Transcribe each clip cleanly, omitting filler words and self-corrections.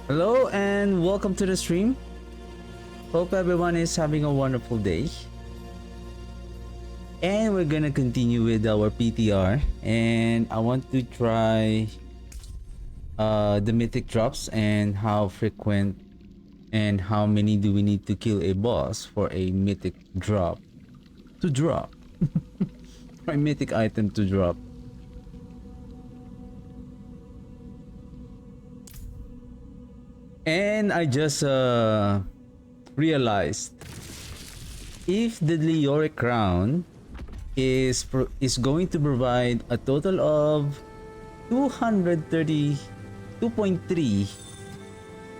Hello and welcome to the stream. Hope everyone is having a wonderful day. And we're gonna continue with our PTR. And I want to try the mythic drops and how frequent and how many do we need to kill a boss for a mythic drop to drop. For a mythic item to drop. And I just realized if the Leoric crown is going to provide a total of 232.3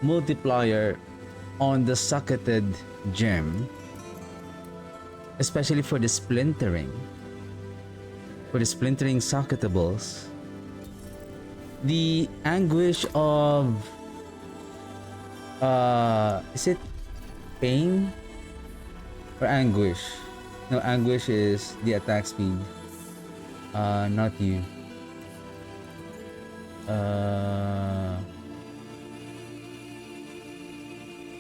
multiplier on the socketed gem, especially for the splintering socketables. The anguish of is it pain or anguish? No, anguish is the attack speed. Not you.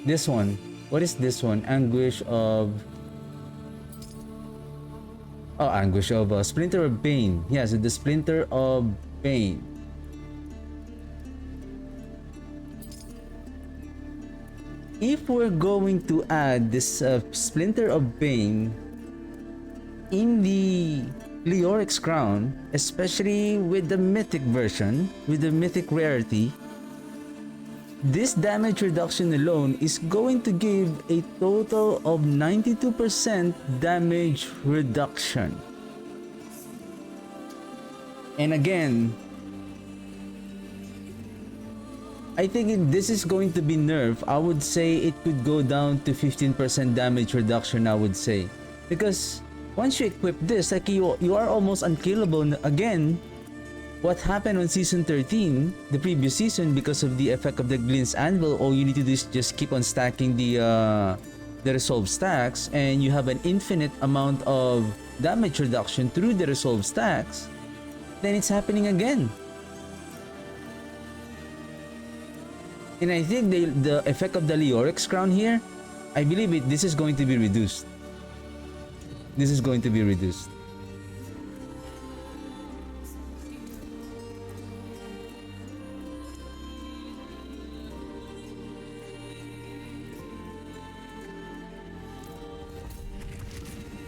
This one. What is this one? Anguish of... Oh, anguish of splinter of bane. Yes, the splinter of bane. If we're going to add this splinter of bane in the Leoric's crown, especially with the mythic version, with the mythic rarity, this damage reduction alone is going to give a total of 92% damage reduction. And again, I think this is going to be nerfed. I would say it could go down to 15% damage reduction, I would say. Because once you equip this, like you are almost unkillable. Again, what happened on season 13, the previous season, because of the effect of the Glint's Anvil, all you need to do is just keep on stacking the resolve stacks, and you have an infinite amount of damage reduction through the resolve stacks. Then it's happening again. And I think the effect of the Leoric's crown here, I believe this is going to be reduced. This is going to be reduced.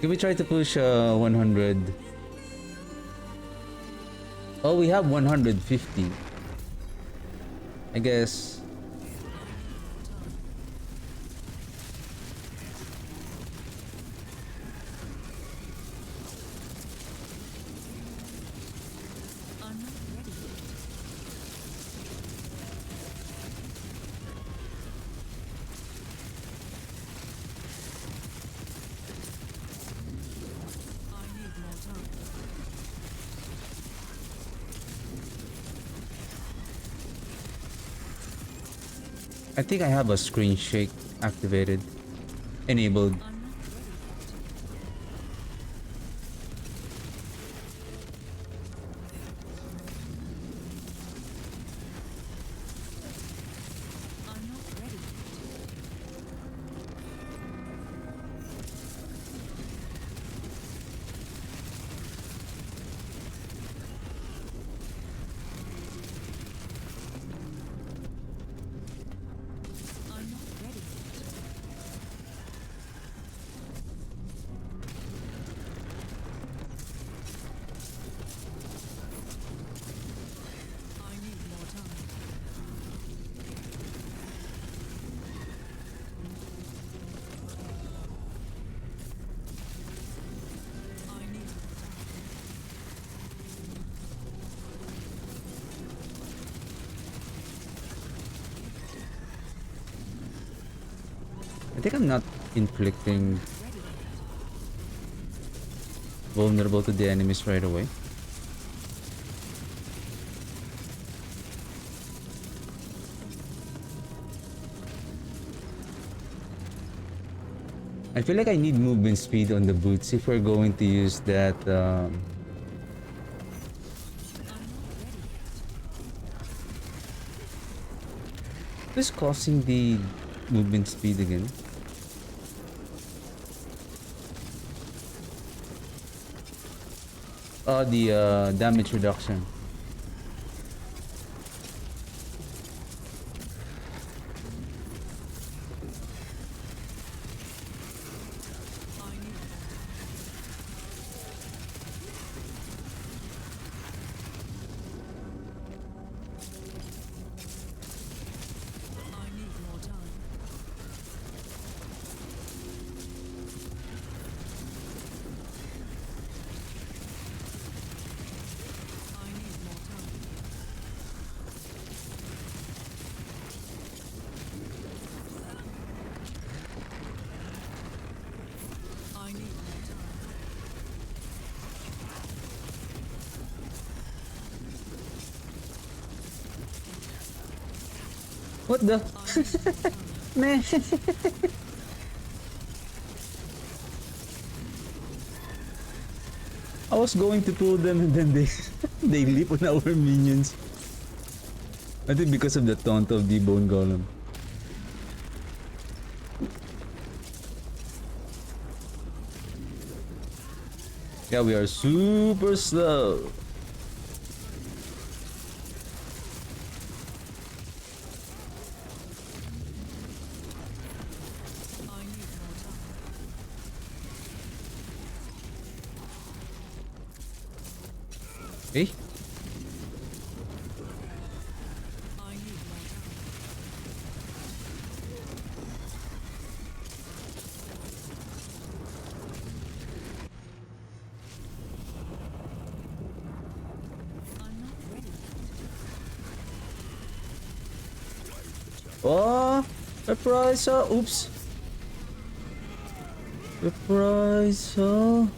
Can we try to push 100? Oh, we have 150. I guess. I think I have a screen shake activated, enabled. I think I'm not inflicting vulnerable to the enemies right away. I feel like I need movement speed on the boots if we're going to use that This causing the movement speed again. The damage reduction. What the? Man. I was going to pull them and then they they leap on our minions. I think because of the taunt of the bone golem. Yeah, we are super slow. Eh? Oh, reprisal. Oops. Reprisal.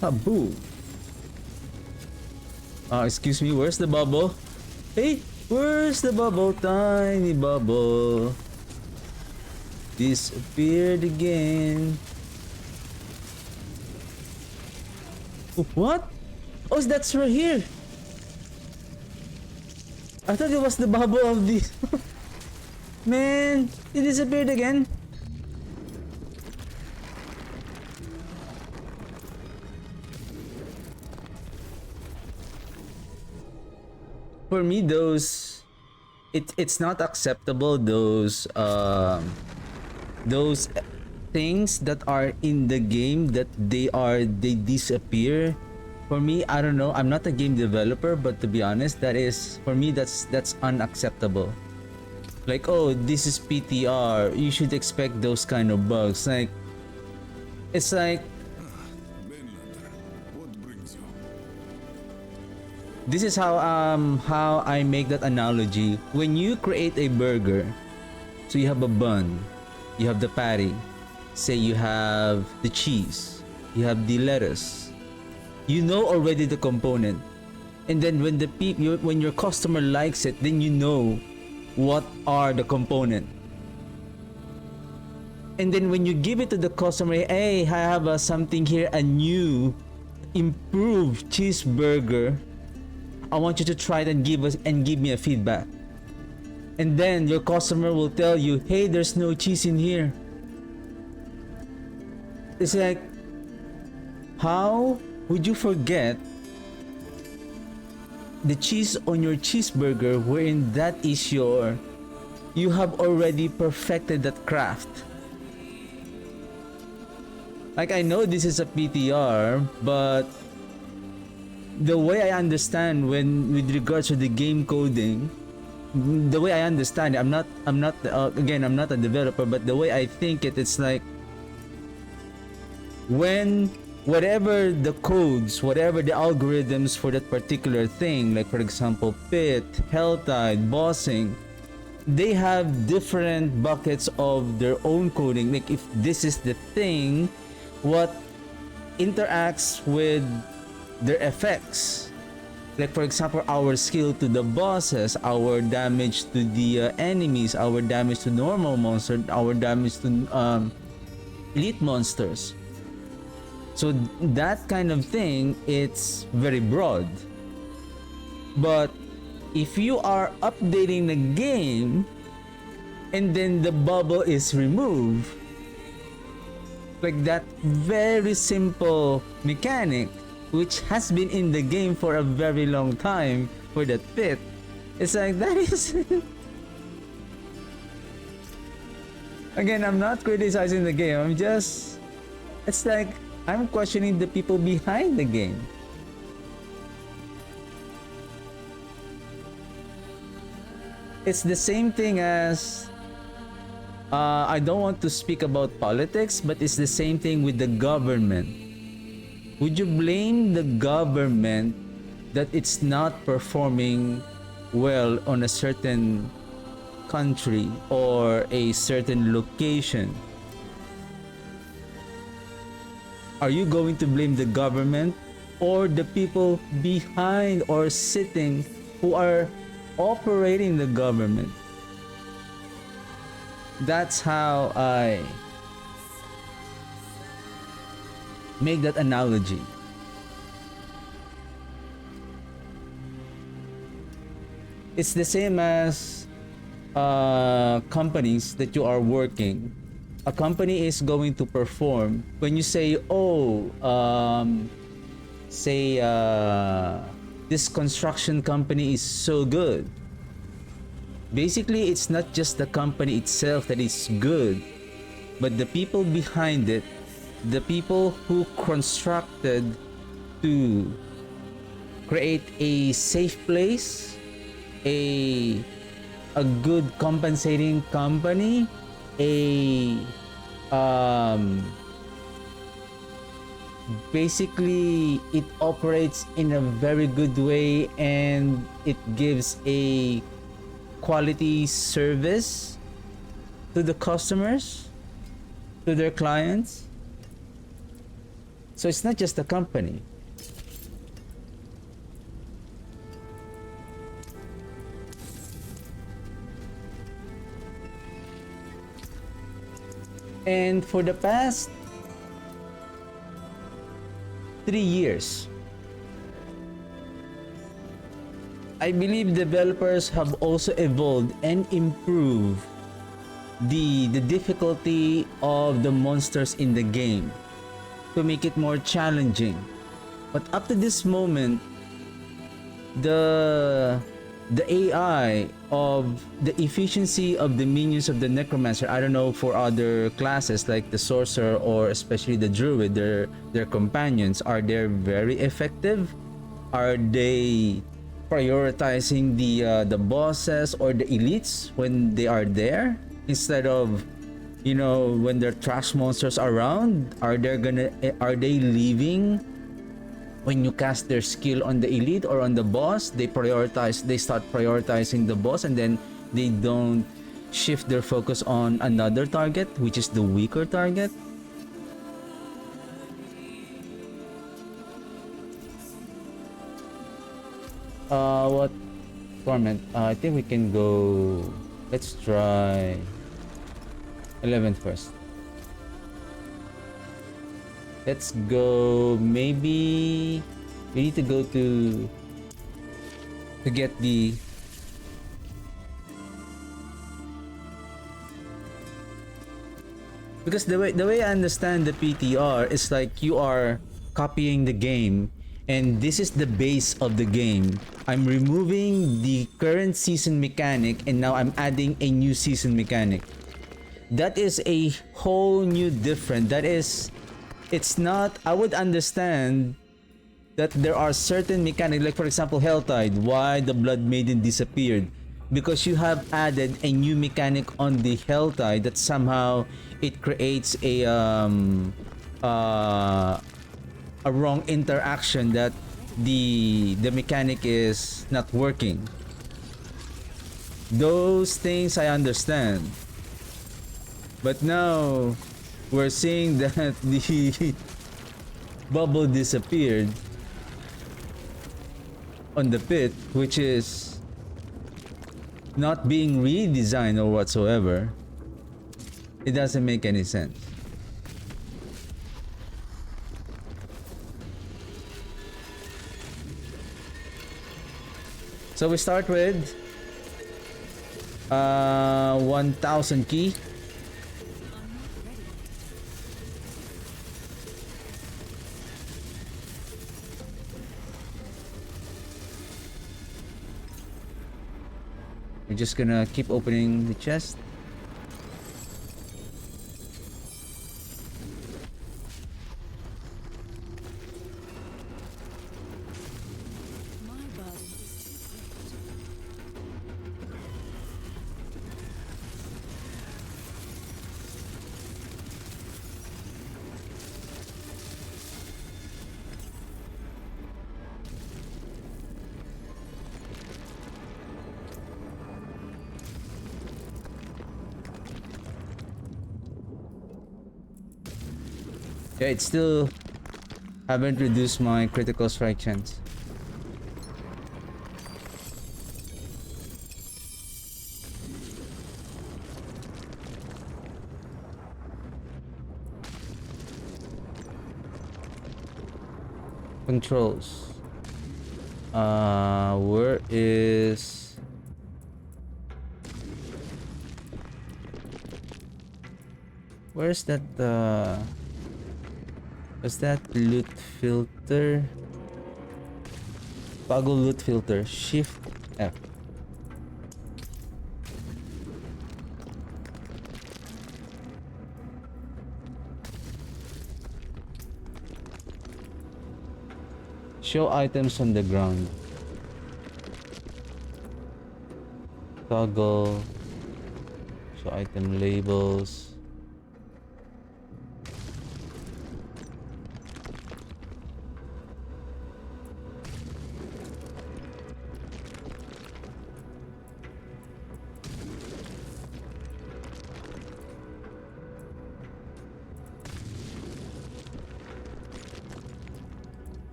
Kaboom. Excuse me, where's the bubble? Hey, where's the bubble? Tiny bubble. Disappeared again. What? Oh, that's right here. I thought it was the bubble of the... Man, it disappeared again. For me, it's not acceptable, those things that are in the game that they disappear. For me, I don't know, I'm not a game developer, but to be honest, that is, for me, that's unacceptable. Like, oh, this is PTR, you should expect those kind of bugs. Like, it's like, this is how I make that analogy. When you create a burger, so you have a bun, you have the patty, say you have the cheese, you have the lettuce. You know already the component, and then when when your customer likes it, then you know what are the component. And then when you give it to the customer, hey, I have something here, a new improved cheeseburger. I want you to try it and give me a feedback. And then your customer will tell you, hey, there's no cheese in here. It's like, how would you forget the cheese on your cheeseburger, wherein that is you have already perfected that craft? Like, I know this is a PTR, but the way I understand with regards to the game coding, the way I understand it, again, I'm not a developer, but the way I think it, it's like when whatever the codes, whatever the algorithms for that particular thing, like for example pit, helltide, bossing, they have different buckets of their own coding. Like if this is the thing, what interacts with their effects, like for example our skill to the bosses, our damage to the enemies, our damage to normal monster, our damage to elite monsters. So that kind of thing, it's very broad. But if you are updating the game and then the bubble is removed, like that very simple mechanic which has been in the game for a very long time for that pit, it's like that is again, I'm not criticizing the game, it's like I'm questioning the people behind the game. It's the same thing as I don't want to speak about politics, but it's the same thing with the government. Would you blame the government that it's not performing well on a certain country or a certain location? Are you going to blame the government or the people behind or sitting who are operating the government? That's how I make that analogy. It's the same as companies that you are working. A company is going to perform when you say, oh, this construction company is so good. Basically, it's not just the company itself that is good, but the people behind it, the people who constructed to create a safe place, a good compensating company, basically it operates in a very good way and it gives a quality service to the customers, to their clients. So it's not just the company. And for the past 3 years, I believe developers have also evolved and improved the difficulty of the monsters in the game to make it more challenging. But up to this moment, the AI of the efficiency of the minions of the Necromancer, I don't know for other classes like the Sorcerer or especially the Druid, their companions, are they very effective? Are they prioritizing the bosses or the elites when they are there instead of, you know, when their trash monsters around? Are they leaving when you cast their skill on the elite or on the boss? They start prioritizing the boss and then they don't shift their focus on another target, which is the weaker target. What torment? I think we can go, let's try 11th first. Let's go, maybe we need to go to get the because the way I understand the PTR is like you are copying the game and this is the base of the game. I'm removing the current season mechanic and now I'm adding a new season mechanic. That is a whole new different. It's not, I would understand that there are certain mechanics, like for example Helltide, why the Blood Maiden disappeared. because you have added a new mechanic on the hell tide that somehow it creates a wrong interaction, that the mechanic is not working. Those things I understand. But now we're seeing that the bubble disappeared on the pit, which is not being redesigned or whatsoever. It doesn't make any sense. So we start with 1000 key. We're just gonna keep opening the chest. Yeah, it still haven't reduced my critical strike chance. Controls. Where is... Where's that, what's that loot filter? Toggle loot filter. Shift F. Show items on the ground. Toggle. Show item labels.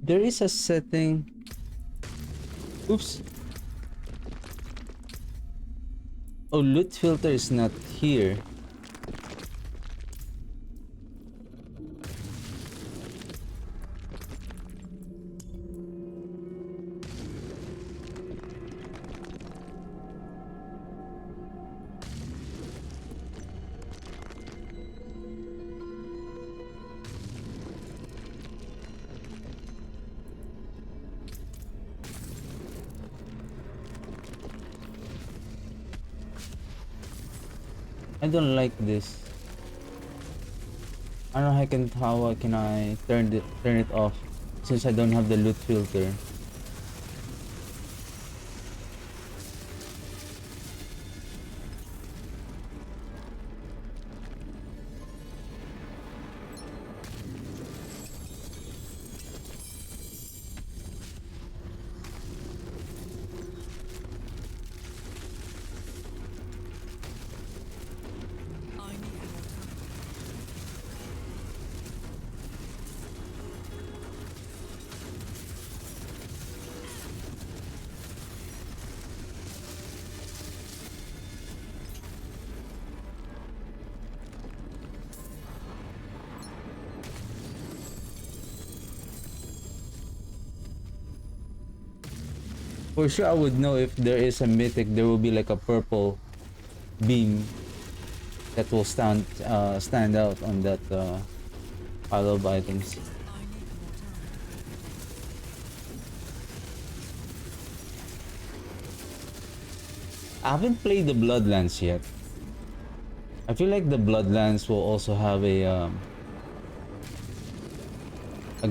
There is a setting. Oops. Oh, loot filter is not here. I don't like this. I don't know how can I turn it off since I don't have the loot filter. For sure, I would know if there is a mythic. There will be like a purple beam that will stand out on that pile of items. I haven't played the Bloodlands yet. I feel like the Bloodlands will also have a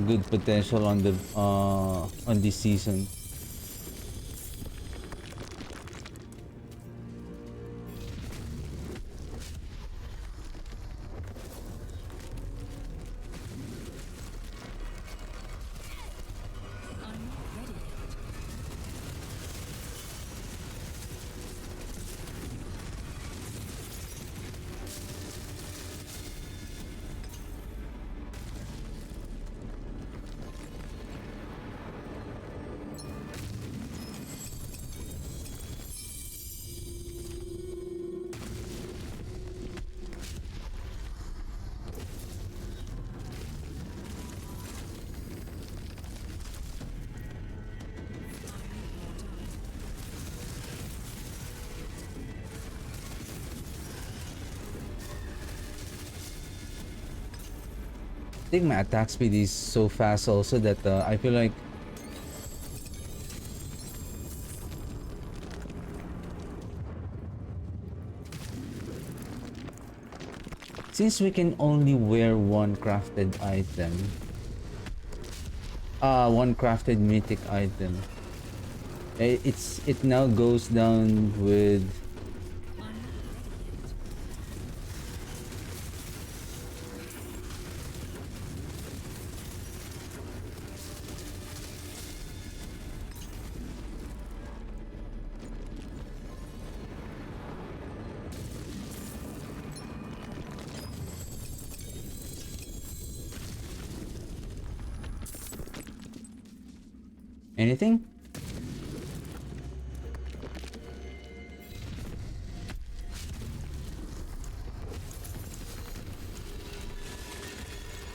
good potential on the on this season. I think my attack speed is so fast also that I feel like since we can only wear one crafted item, one crafted mythic item, it now goes down with anything.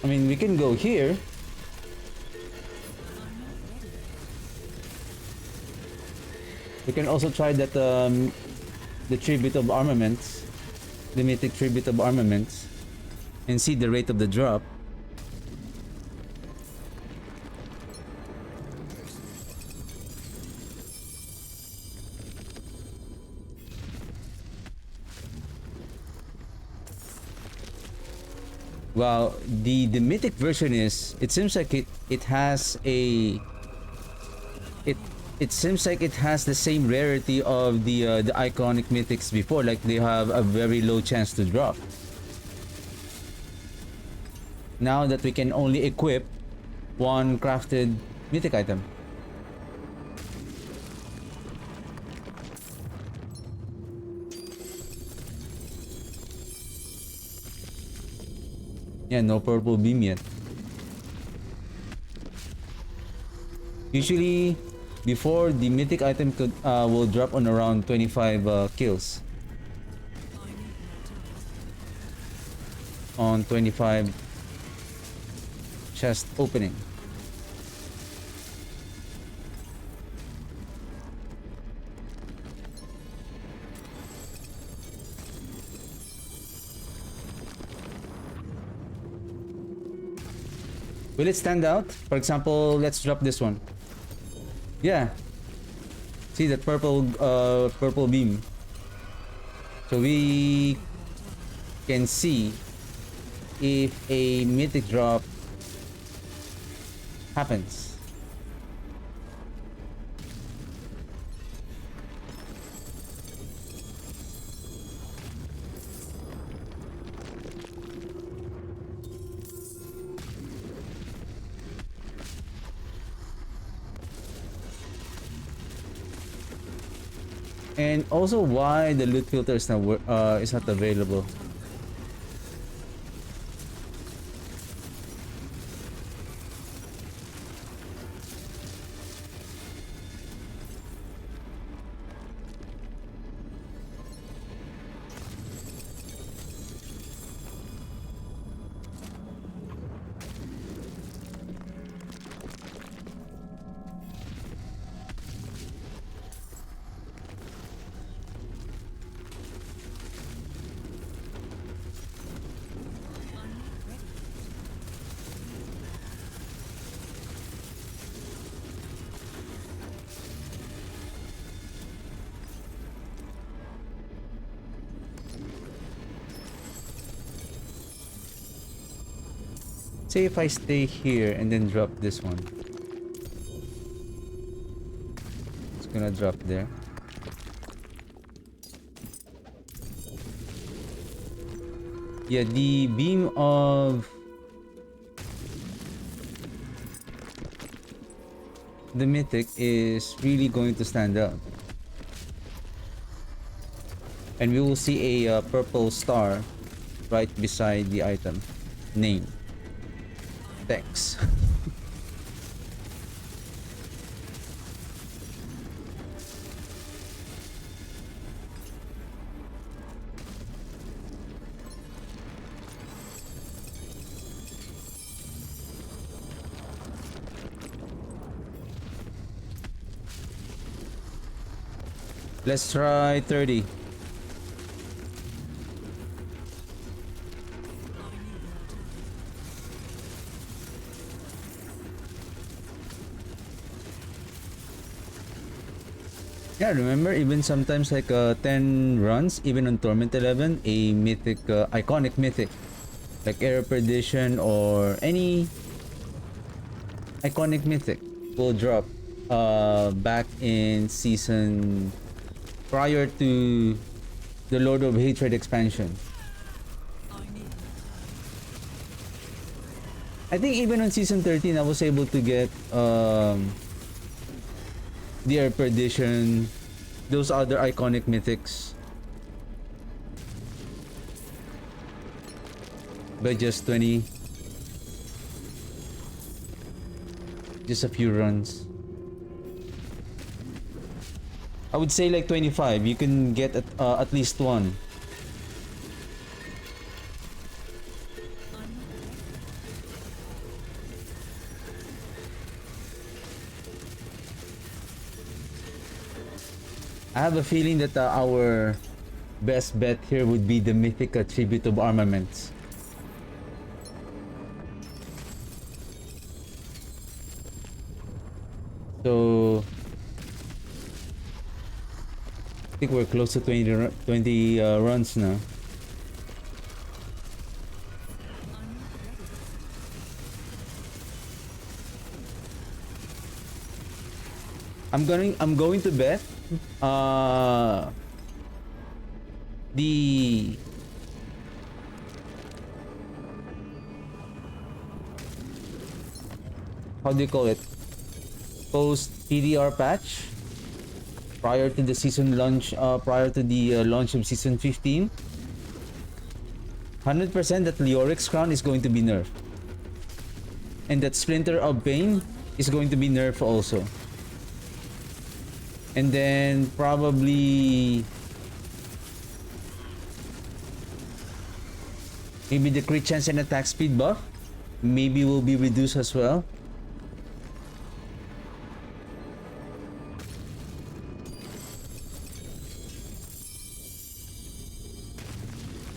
I mean, we can go here. We can also try that the tribute of armaments, the mythic tribute of armaments, and see the rate of the drop. Well, the mythic version is, it seems like it has a it seems like it has the same rarity of the iconic mythics before, like they have a very low chance to drop. Now that we can only equip one crafted mythic item. Yeah, no purple beam yet. Usually, before the mythic item will drop on around 25 kills. On 25 chest opening. Will it stand out? For example, let's drop this one. Yeah. See that purple beam. So we can see if a mythic drop happens. And also why the loot filter is not available. say if I stay here and then drop this one. It's gonna drop there. Yeah, the beam of the Mythic is really going to stand out. And we will see a purple star right beside the item name. Thanks. Let's try 30. Yeah, remember, even sometimes like 10 runs, even on Torment 11, a mythic, iconic mythic, like Era Perdition or any iconic mythic will drop back in season prior to the Lord of Hatred expansion. I think even on season 13, I was able to get the Air Perdition, those other iconic mythics by just 20, just a few runs. I would say like 25, you can get at least one. I have a feeling that our best bet here would be the Mythic Tribute of Armaments. So I think we're close to 20 runs now. I'm going to bet the how do you call it, post PTR patch prior to the season launch, prior to the launch of season 15, 100% that Leoric's crown is going to be nerfed, and that Splinter of Pain is going to be nerfed also. And then probably maybe the crit chance and attack speed buff maybe will be reduced as well.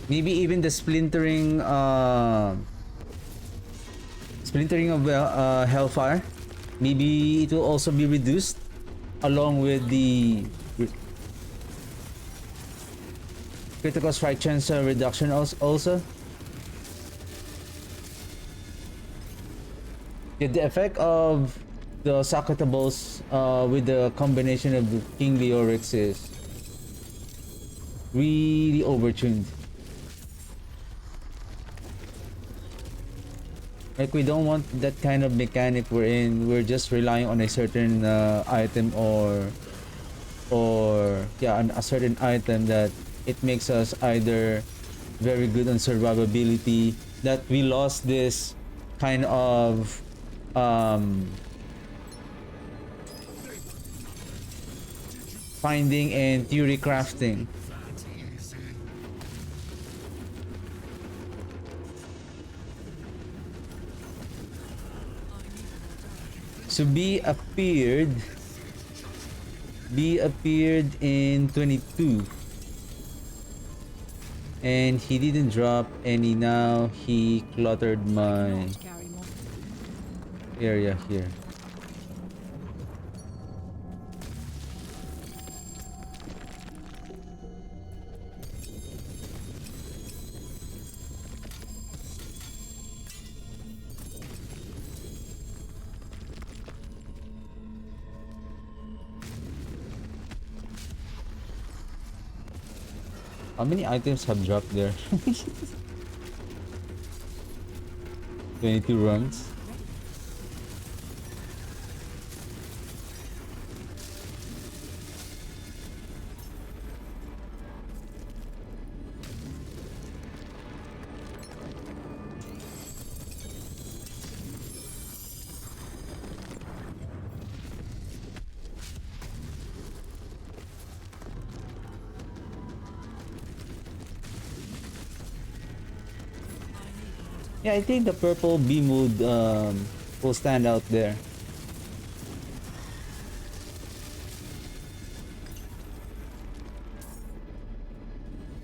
Maybe even the splintering of Hellfire, maybe it will also be reduced along with the critical strike chance reduction also. Yeah, the effect of the Sakatables with the combination of the King Leorix is really overtuned. Like, we don't want that kind of mechanic wherein we're just relying on a certain item or yeah, a certain item that it makes us either very good on survivability, that we lost this kind of finding and theory crafting. So B appeared in 22 and he didn't drop any. Now he cluttered my area here. How many items have dropped there? 22 runs. Yeah, I think the purple B mood will stand out there.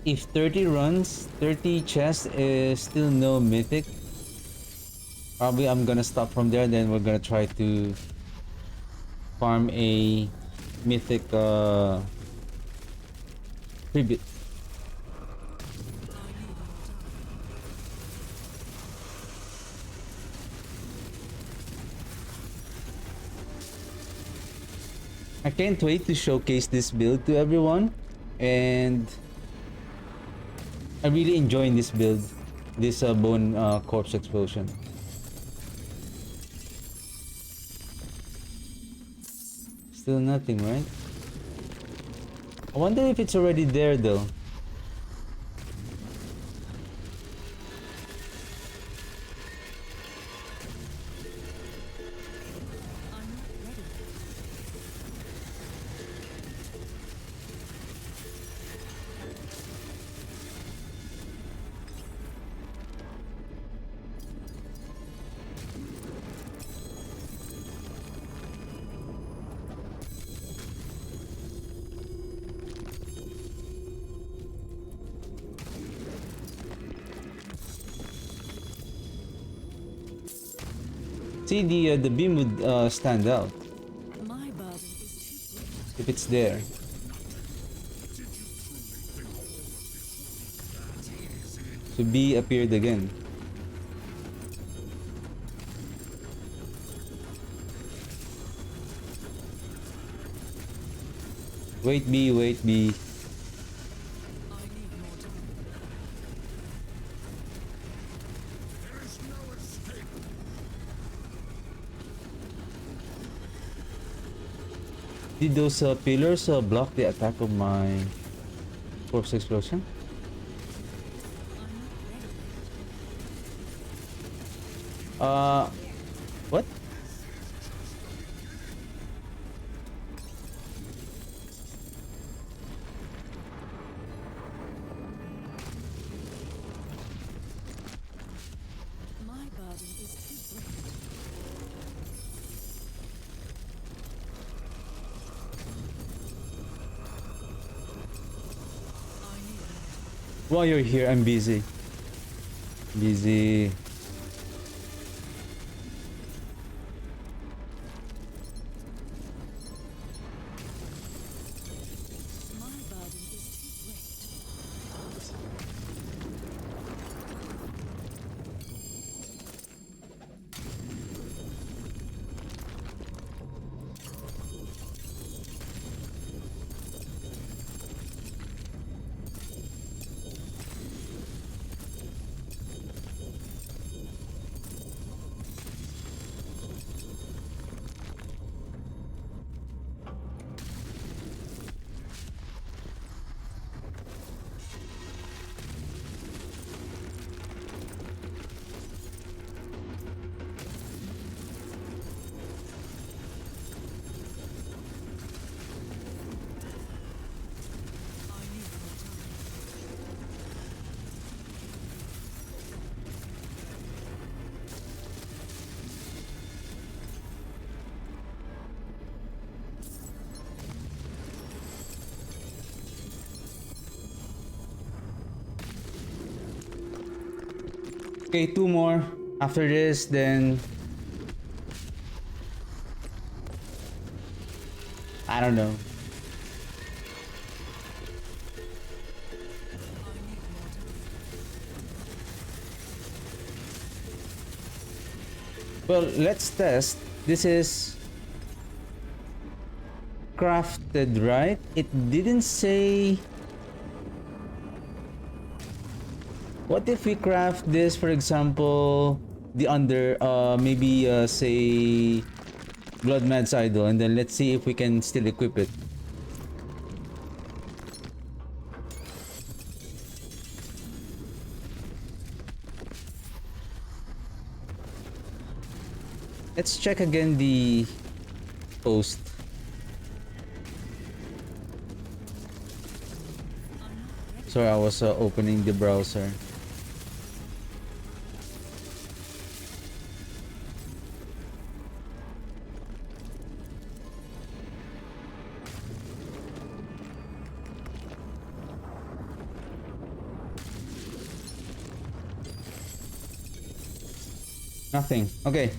If 30 runs, 30 chests is still no mythic, probably I'm gonna stop from there. Then we're gonna try to farm a mythic tribute. I can't wait to showcase this build to everyone, and I'm really enjoying this build, this bone corpse explosion. Still nothing, right? I wonder if it's already there though. See, the beam would stand out if it's there. So B appeared again. Wait B, wait B. Did those pillars block the attack of my corpse explosion? What? While you're here, I'm busy. Busy. Okay, two more. After this, then I don't know. Well, let's test. This is crafted, right? It didn't say What if we craft this, for example, the under, maybe, say, Blood Mad's Idol, and then let's see if we can still equip it. Let's check again the post. Sorry, I was opening the browser. Nothing. Okay.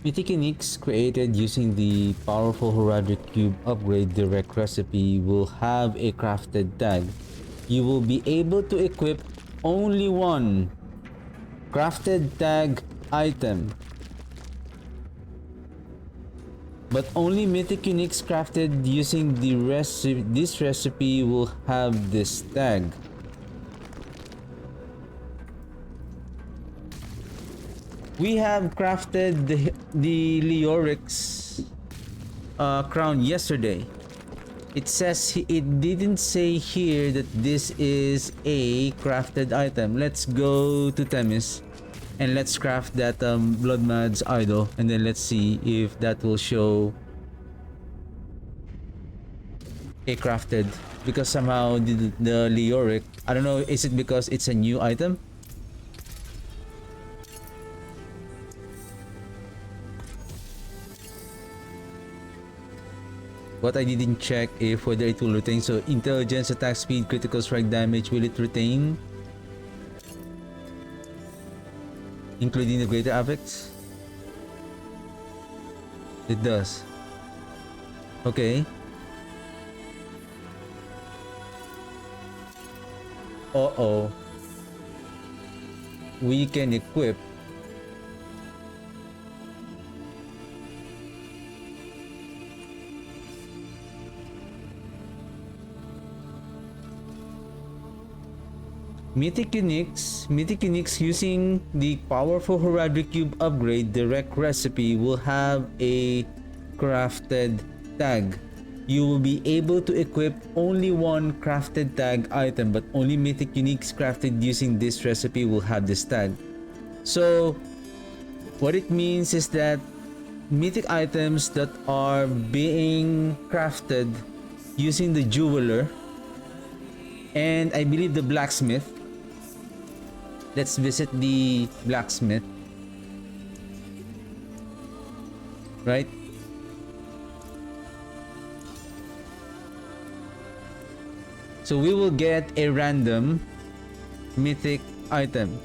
Mythic uniques created using the powerful Heraldric Cube upgrade direct recipe will have a crafted tag. You will be able to equip only one crafted tag item. But only Mythic uniques crafted using this recipe will have this tag. We have crafted the Leoric's crown yesterday. It says it didn't say here that this is a crafted item. Let's go to Themis and let's craft that Blood Mad's Idol, and then let's see if that will show a crafted, because somehow the Leoric, I don't know, is it because it's a new item? What I didn't check if whether it will retain. So intelligence, attack speed, critical strike damage, will it retain? Including the greater affects? It does. Okay. Uh-oh. We can equip Mythic uniques using the powerful Heraldric Cube upgrade direct recipe will have a crafted tag. You will be able to equip only one crafted tag item, but only Mythic uniques crafted using this recipe will have this tag. So what it means is that Mythic items that are being crafted using the jeweler and I believe the blacksmith. Let's visit the blacksmith. Right? So we will get a random mythic item.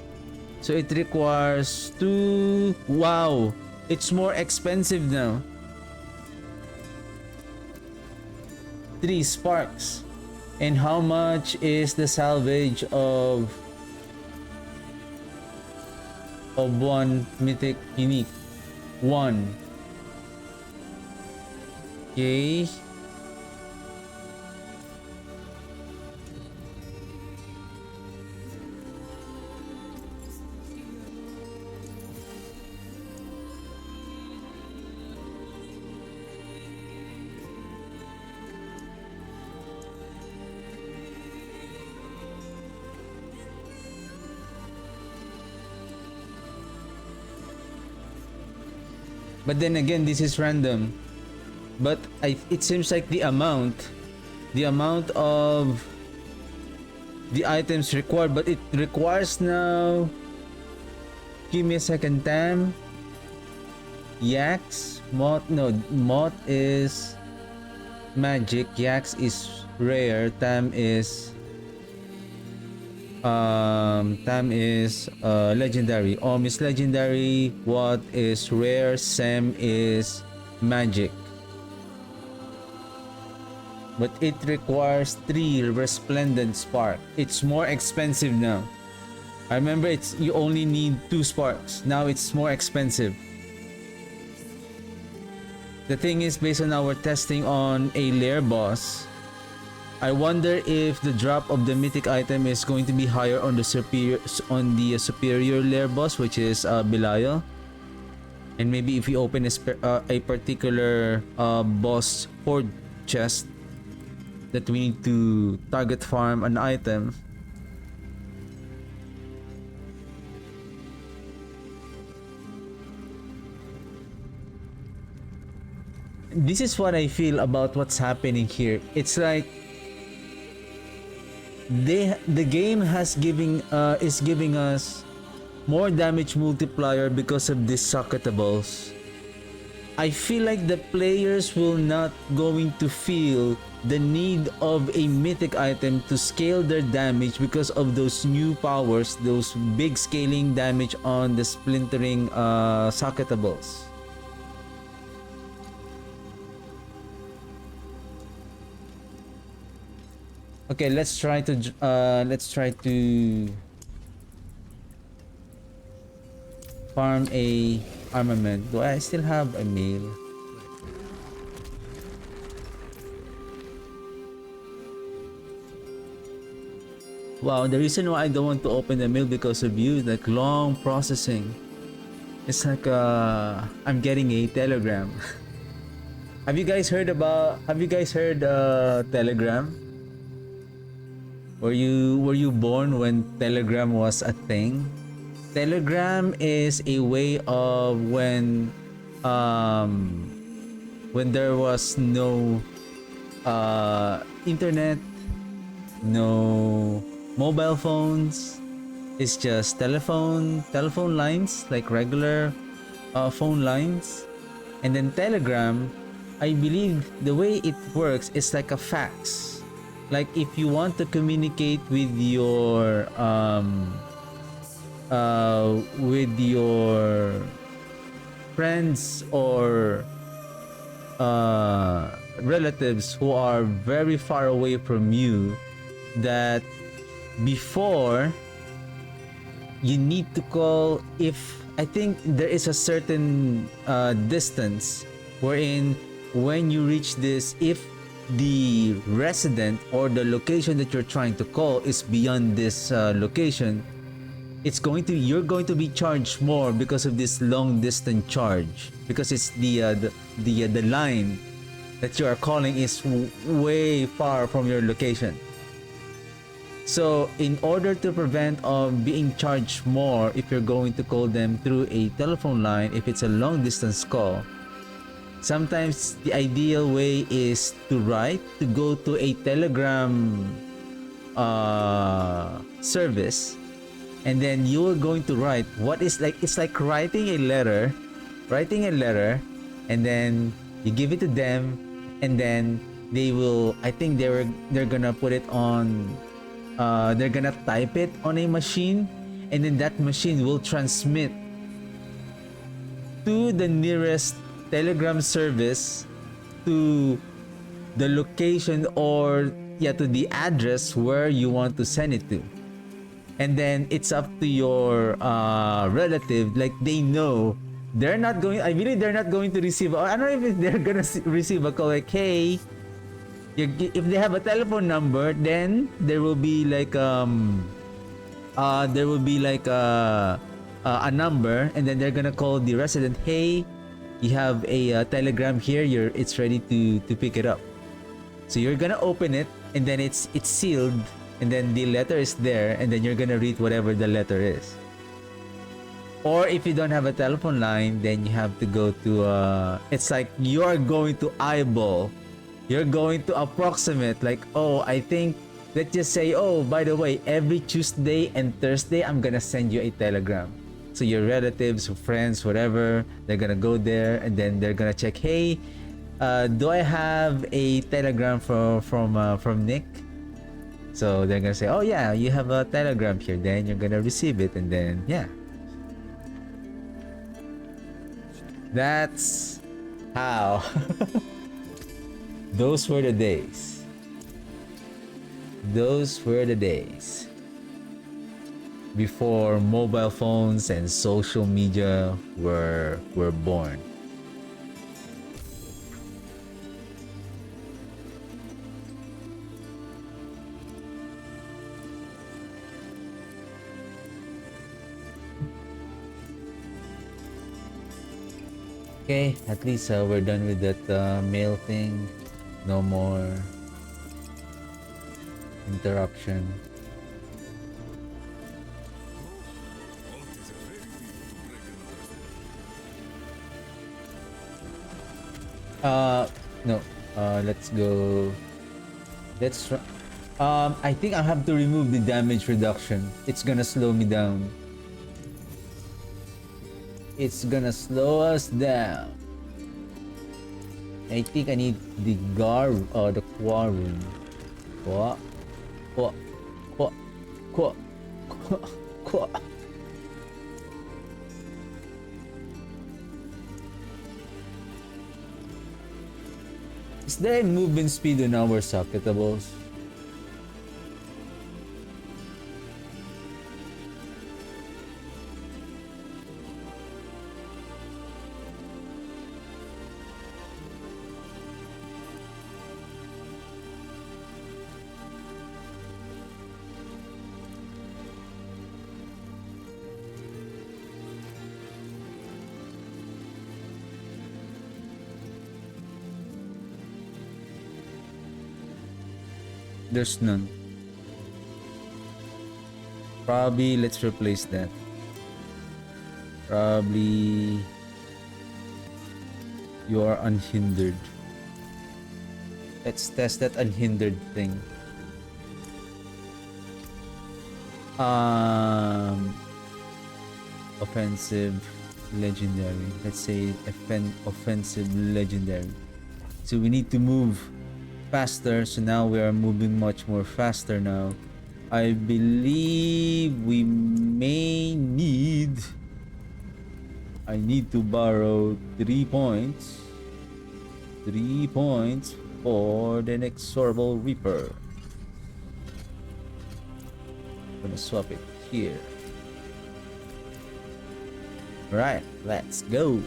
So it requires 2... Wow! It's more expensive now. 3 sparks. And how much is the salvage of one mythic unique? 1. Okay. But then again, this is random. But it seems like the amount of the items required, but it requires now. Give me a second, Tam. Yax, Moth, no, Moth is magic, Yax is rare, Tam is Tam is legendary. Om is legendary. What is rare? Sem is magic. But it requires 3 resplendent spark. It's more expensive now. I remember you only need 2 sparks. Now it's more expensive. The thing is, based on our testing on a lair boss, I wonder if the drop of the mythic item is going to be higher on the superior lair boss, which is Belial. And maybe if we open a particular boss horde chest that we need to target farm an item. This is what I feel about what's happening here. It's like the game is giving us more damage multiplier because of these socketables. I feel like the players will not going to feel the need of a mythic item to scale their damage because of those new powers, those big scaling damage on the splintering socketables. Okay, let's try to farm a armament. Do I still have a mail? Wow, the reason why I don't want to open the mail because of you, like long processing. It's like I'm getting a telegram. Have you guys heard Telegram? Were you born when Telegram was a thing? Telegram is a way of when there was no internet, no mobile phones. It's just telephone lines, like regular phone lines. And then Telegram, I believe the way it works is like a fax. Like if you want to communicate with your friends or relatives who are very far away from you, that before you need to call, if I think there is a certain distance wherein when you reach this, if the resident or the location that you're trying to call is beyond this location, you're going to be charged more because of this long distance charge, because it's the line that you are calling is way far from your location. So in order to prevent being charged more if you're going to call them through a telephone line, if it's a long distance call, sometimes the ideal way is to go to a Telegram service, and then you are going to write it's like writing a letter, and then you give it to them, and then they will, I think they're gonna put it on, they're gonna type it on a machine, and then that machine will transmit to the nearest Telegram service, to the location or to the address where you want to send it to. And then it's up to your relative, like they know I believe they're not going to receive, I don't know if they're gonna receive a call like, hey, if they have a telephone number, then there will be like a number, and then they're gonna call the resident, hey, you have a telegram here, it's ready to pick it up. So you're gonna open it, and then it's sealed, and then the letter is there, and then you're gonna read whatever the letter is. Or if you don't have a telephone line, then you have to go to it's like you're going to eyeball, you're going to approximate, like, oh, I think, let's just say, oh, by the way, every Tuesday and Thursday I'm gonna send you a telegram. So your relatives, friends, whatever, they're gonna go there, and then they're gonna check, hey, do I have a telegram from Nick? So they're gonna say, oh yeah, you have a telegram here, then you're gonna receive it, and then yeah. That's how. Those were the days. Those were the days. Before mobile phones and social media were born. Okay, at least we're done with that mail thing. No more interruption. No. Let's go. Let's. I think I have to remove the damage reduction. It's gonna slow me down. It's gonna slow us down. I think I need the the quarry. What? What? What? What? What? Is there a movement speed on our socketables? There's none. Probably let's replace that. Probably you are unhindered. Let's test that unhindered thing. Offensive legendary. Let's say offensive legendary. So we need to move faster, so now we are moving much more faster now. I believe we may need... I need to borrow 3 points. 3 points for the Inexorable Reaper. I'm gonna swap it here. Alright, let's go.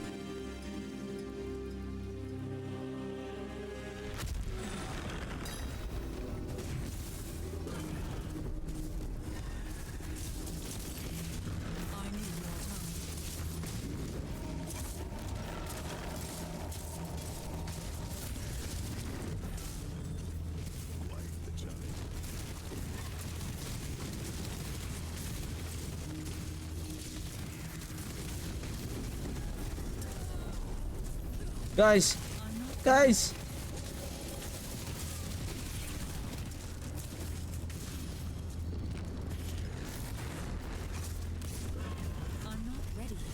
Guys! Guys! I'm not ready yet.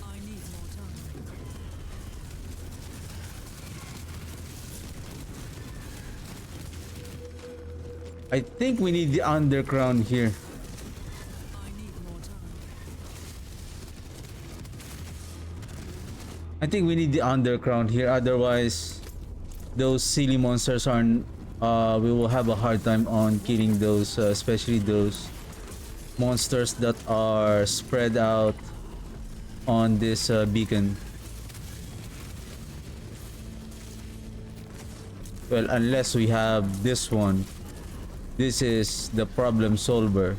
I need more time. I think we need the underground here. I need more time. I think we need the underground here, otherwise those silly monsters aren't we will have a hard time on killing those, especially those monsters that are spread out on this beacon. Well, unless we have this one. This is the problem solver.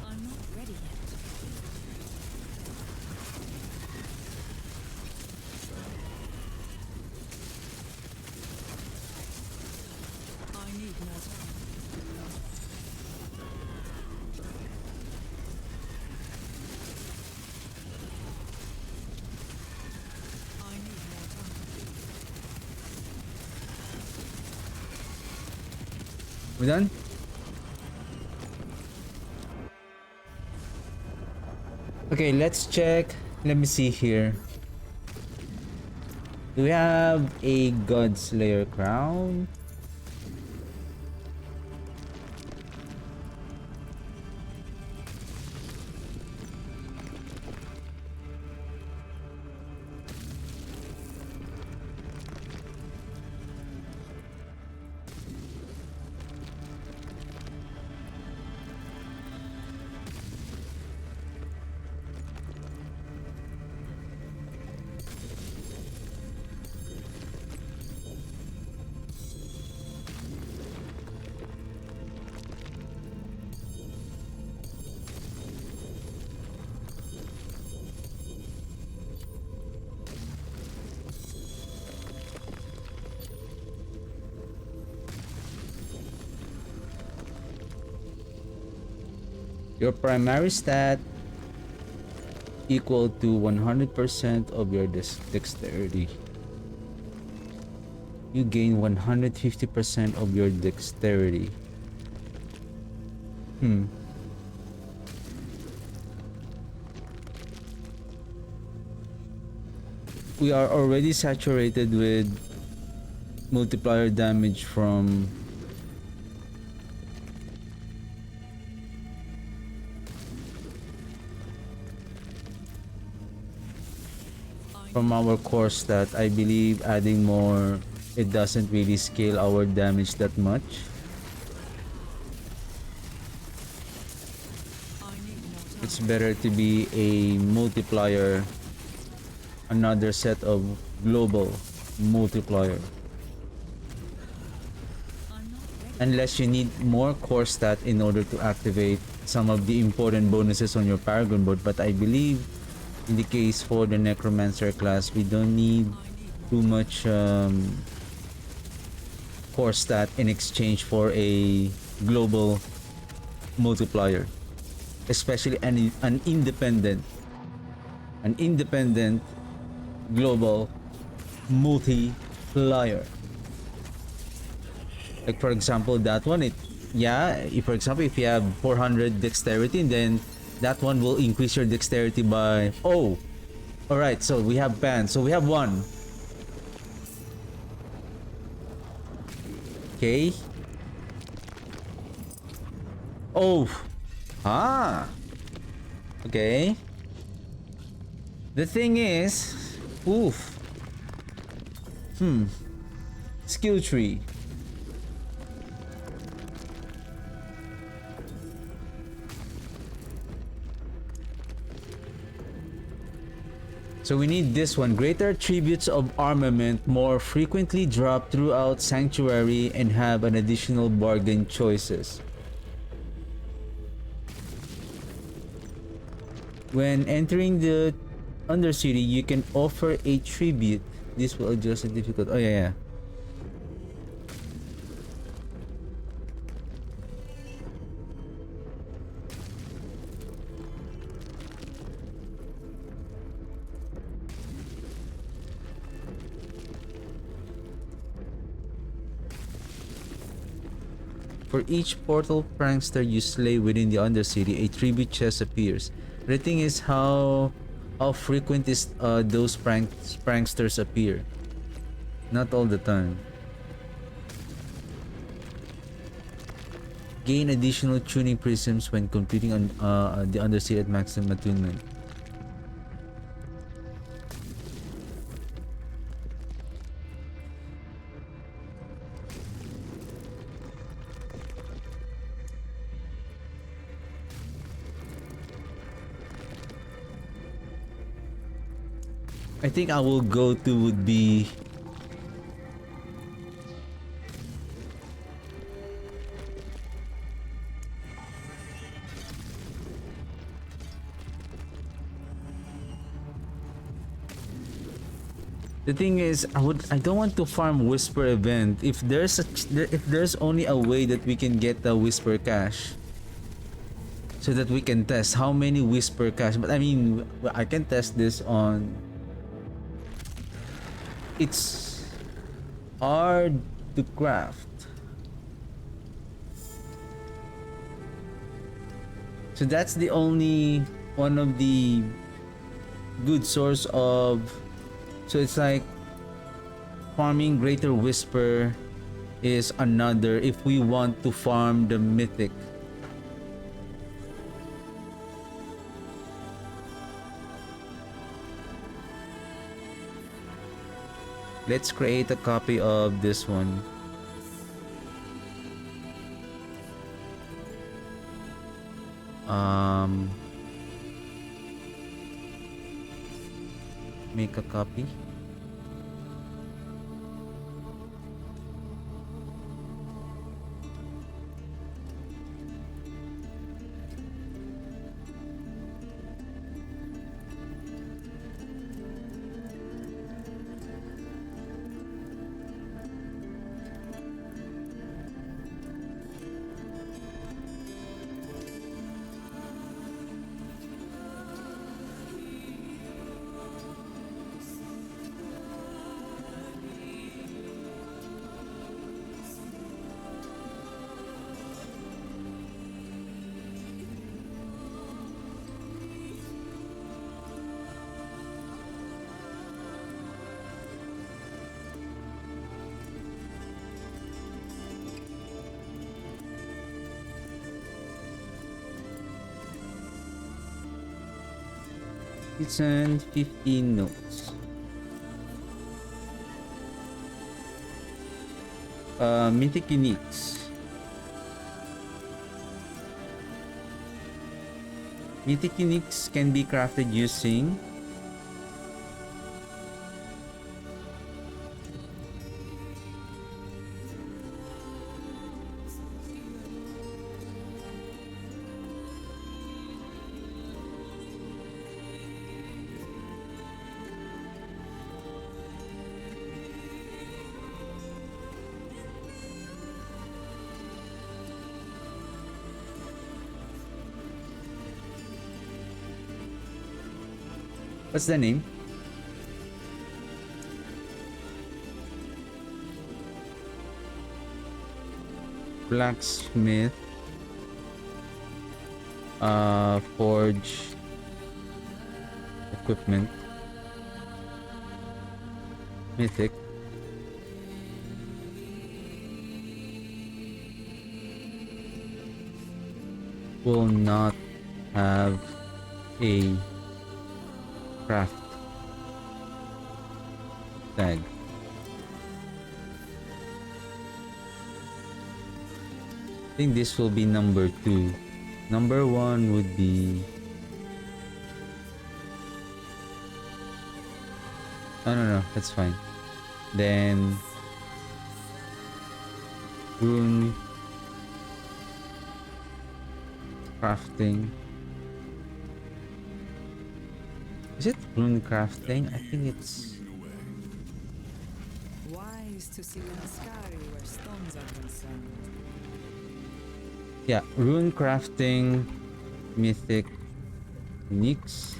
I'm not ready yet. I need more time. We done? Okay, let's check. Let me see here. Do we have a Godslayer crown? Your primary stat equal to 100% of your dexterity. You gain 150% of your dexterity. We are already saturated with multiplier damage from our core stat. I believe adding more, it doesn't really scale our damage that much. It's better to be a multiplier, another set of global multiplier. Unless you need more core stat in order to activate some of the important bonuses on your Paragon board, but I believe in the case for the Necromancer class, we don't need too much core stat in exchange for a global multiplier, especially an independent global multiplier. Like for example, that one, for example, if you have 400 dexterity, and then that one will increase your dexterity by, all right, so we have band, so we have one. Okay. Okay. The thing is, skill tree. So we need this one. Greater attributes of armament more frequently drop throughout Sanctuary and have an additional bargain choices. When entering the Undercity, you can offer a tribute. This will adjust the difficulty. Oh yeah. For each portal prankster you slay within the Undercity, a tribute chest appears. The thing is how frequent is those pranksters appear. Not all the time. Gain additional tuning prisms when completing on the Undercity at maximum attunement. I think I will go to would be the thing is, I don't want to farm Whisper event. If there's only a way that we can get the Whisper cash, so that we can test how many Whisper cash. But I mean, I can test this on. It's hard to craft. So that's the only one of the good source of. So it's like farming Greater Whisper is another if we want to farm the Mythic. Let's create a copy of this one. Make a copy. It's in 15 notes. Mythic uniques. Mythic uniques can be crafted using what's the name? Blacksmith forge equipment Mythic will not have a craft tag. I think this will be number 2. Number 1 would be no, that's fine. Then rune crafting. Is it rune crafting? I think it's Wise to see Lanscari where stones are concerned. yeah, rune crafting Mythic uniques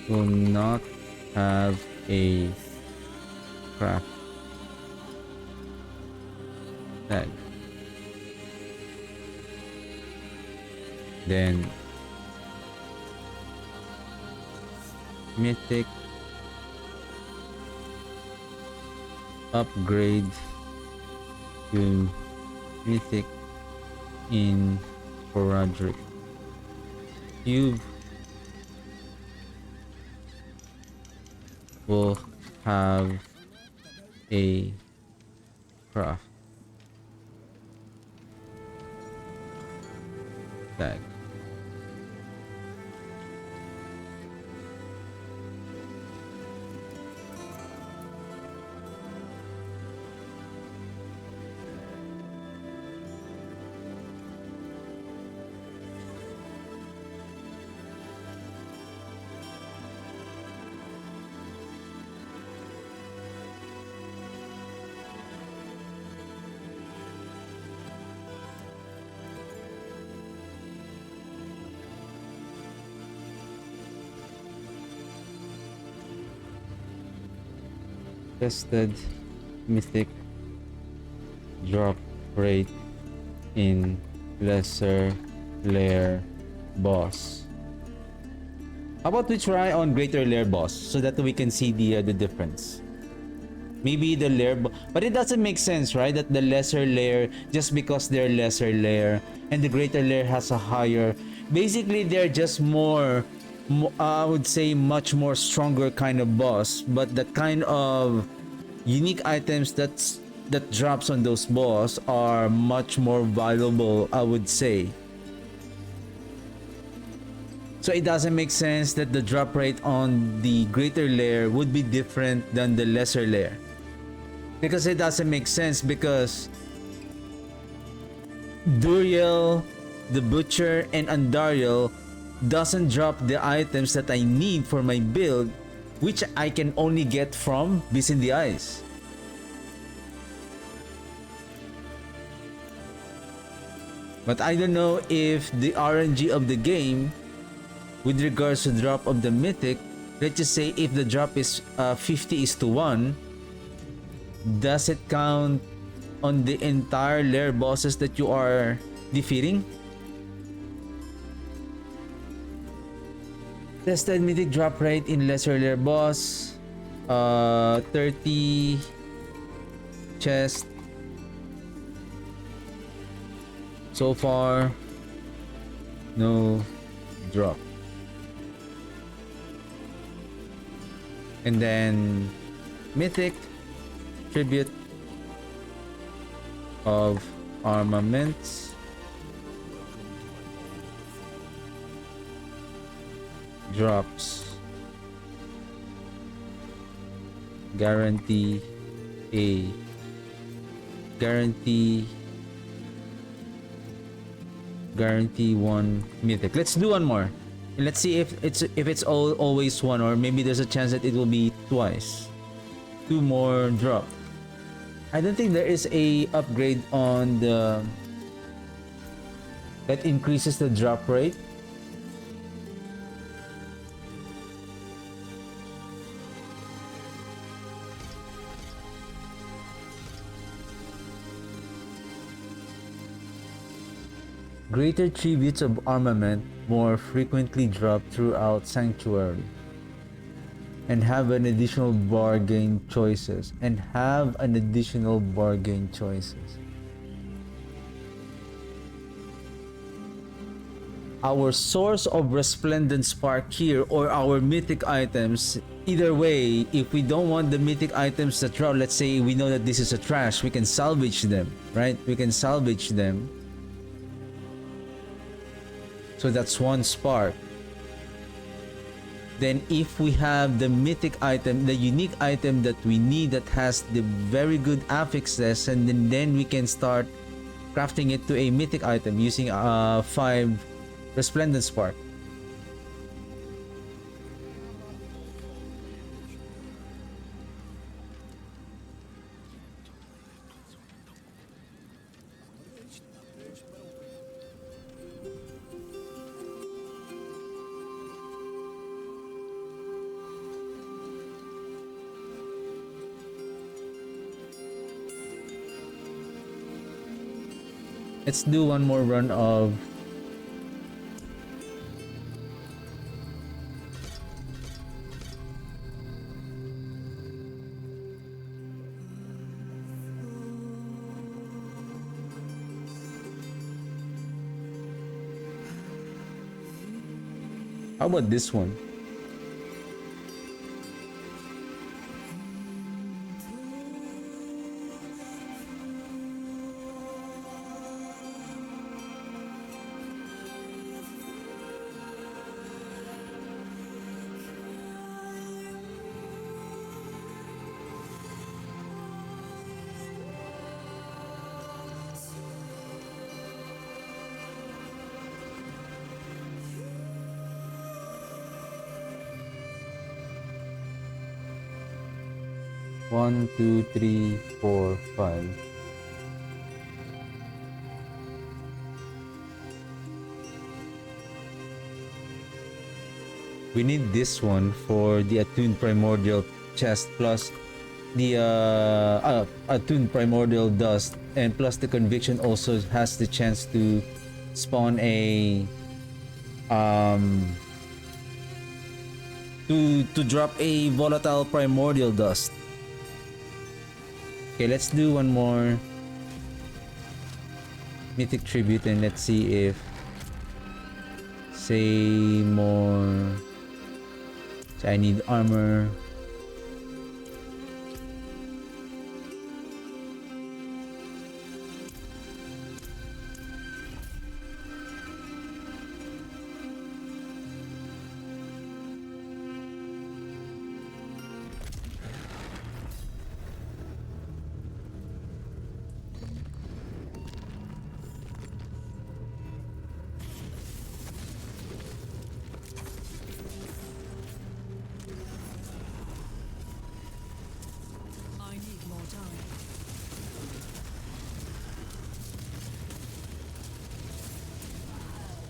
will not have a craft tag. Then Mythic upgrade to Mythic in Foradric. Cube will have a craft tag. Tested Mythic drop rate in lesser layer boss. How about we try on greater layer boss so that we can see the difference? Maybe the layer, but it doesn't make sense, right? That the lesser layer, just because they're lesser layer, and the greater layer has a higher. Basically, they're just more, I would say, much more stronger kind of boss. But the kind of unique items that drops on those boss are much more valuable, I would say. So it doesn't make sense that the drop rate on the greater layer would be different than the lesser layer. Because it doesn't make sense, because Duriel, the Butcher, and Andariel doesn't drop the items that I need for my build, which I can only get from Beast in the Eyes. But I don't know if the RNG of the game with regards to drop of the Mythic, let's just say if the drop is 50:1, does it count on the entire layer bosses that you are defeating? Tested Mythic drop rate in lesser layer boss, 30 chest. So far, no drop. And then Mythic tribute of armaments, drops guarantee one Mythic. Let's do one more. And let's see if it's always one, or maybe there's a chance that it will be twice. Two more drop. I don't think there is a upgrade on the that increases the drop rate. Greater tributes of armament more frequently drop throughout Sanctuary, and have an additional bargain choices. Our source of resplendent spark here, or our mythic items, either way, if we don't want the mythic items that drop, let's say we know that this is a trash, we can salvage them, right? We can salvage them. So that's one spark. Then if we have the mythic item, the unique item that we need that has the very good affixes, and then we can start crafting it to a mythic item using 5 resplendent spark. Let's do one more run of how about this one? One, two, three, four, 5. We need this one for the attuned primordial chest plus the attuned primordial dust and plus the conviction also has the chance to spawn a to drop a volatile primordial dust. Okay, let's do one more mythic tribute and let's see if say more. So I need armor. I need more time.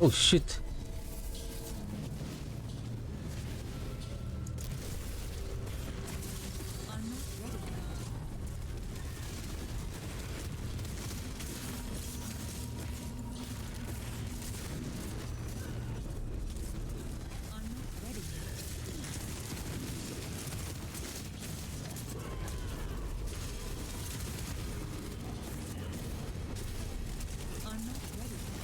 Oh shit. I'm not ready yet. I'm not ready yet. I'm not ready yet. I need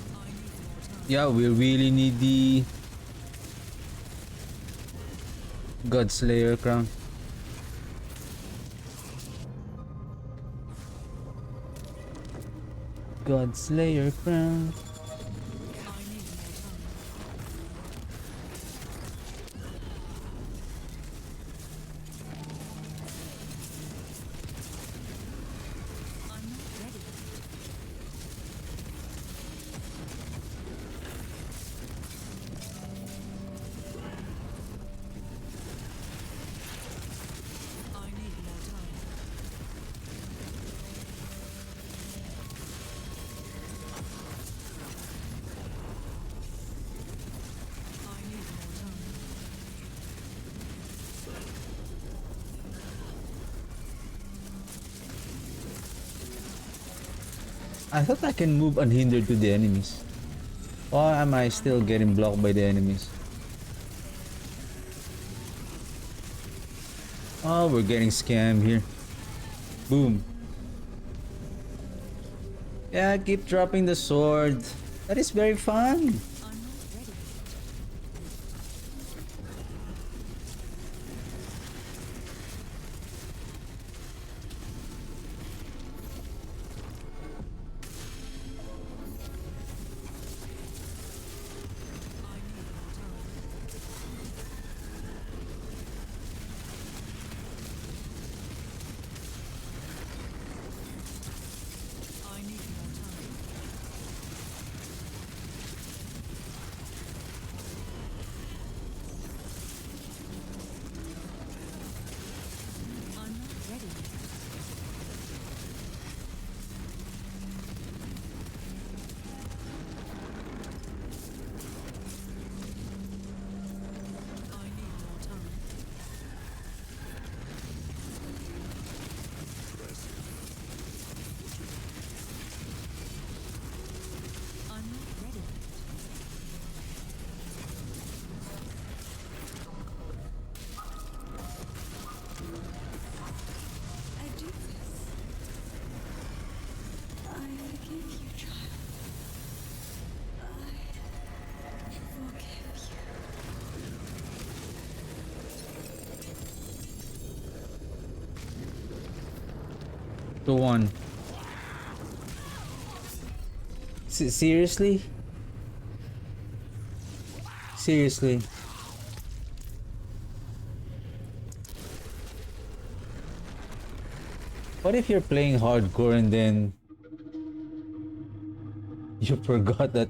more time. Yeah, we really need the Godslayer crown. Godslayer crown. I need more time. I'm not ready yet. I need more time. I need more time. I thought I can move unhindered to the enemies. Or am I still getting blocked by the enemies? Oh, we're getting scammed here. Boom. Yeah, keep dropping the sword. That is very fun. I'm not ready yet. I need more time. I need more time. I'm not ready yet. I need more time. I'm not ready yet. I do this. I forgive you, child. I forgive you. To one. Seriously? Seriously? What if you're playing hardcore and then you forgot that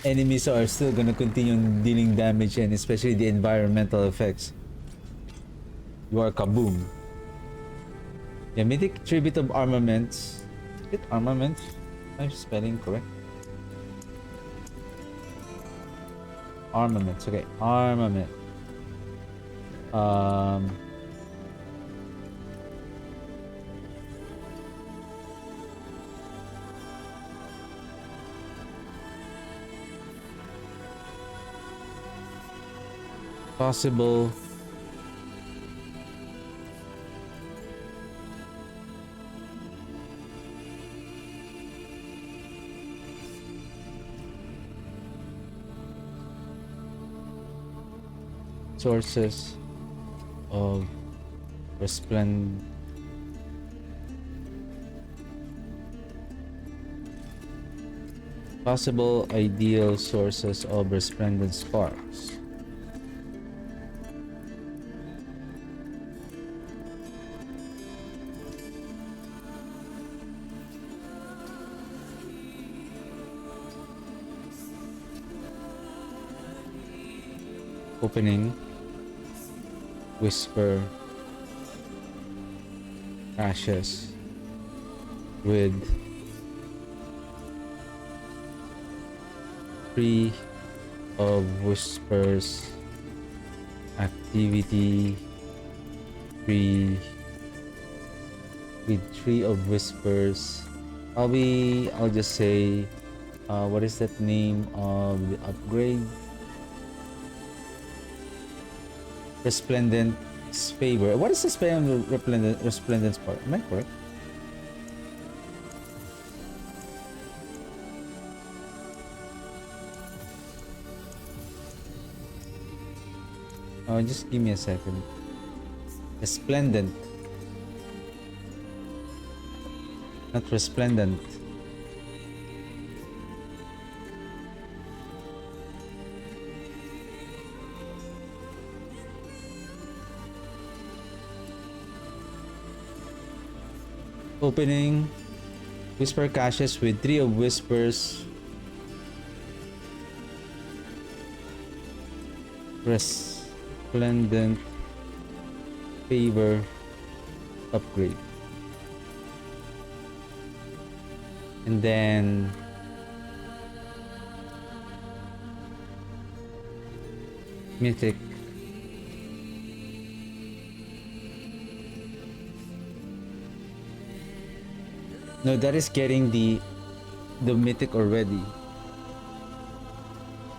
enemies are still gonna continue dealing damage and especially the environmental effects? You are kaboom. Yeah, mythic tribute of armaments. Is it armaments? Am I spelling correct? Armaments. Okay, armament. Um, possible sources of resplend possible ideal sources of resplendent sparks. Opening, whisper, ashes with tree of whispers, activity, tree with tree of whispers. I'll just say, what is that name of the upgrade? Resplendent favor. What is the spell on the resplendent spark? Am I correct? Oh, just give me a second. Resplendent, not resplendent. Opening, whisper caches with tree of whispers. Resplendent favor upgrade. And then Mythic. No, that is getting the Mythic already.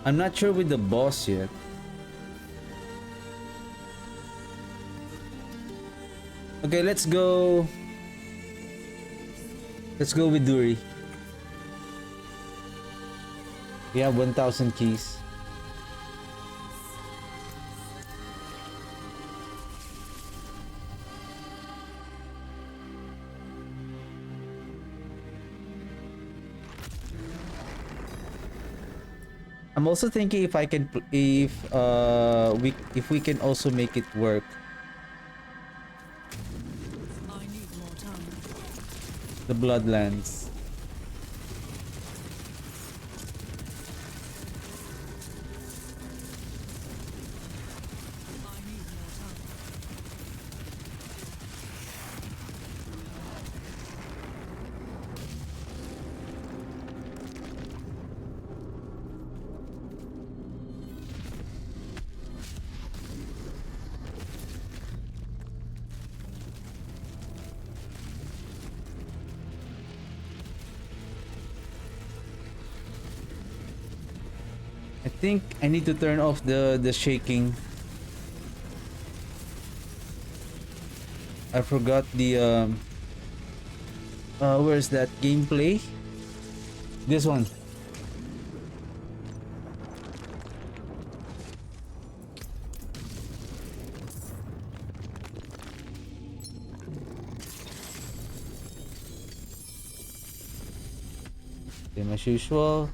I'm not sure with the boss yet. Okay, let's go. Let's go with Duri. We have 1,000 keys. I'm also thinking if I can, if we can also make it work. I need more time. The Bloodlands. I need more time. I think I need to turn off the shaking. I forgot the where's that gameplay? This one. Same as usual.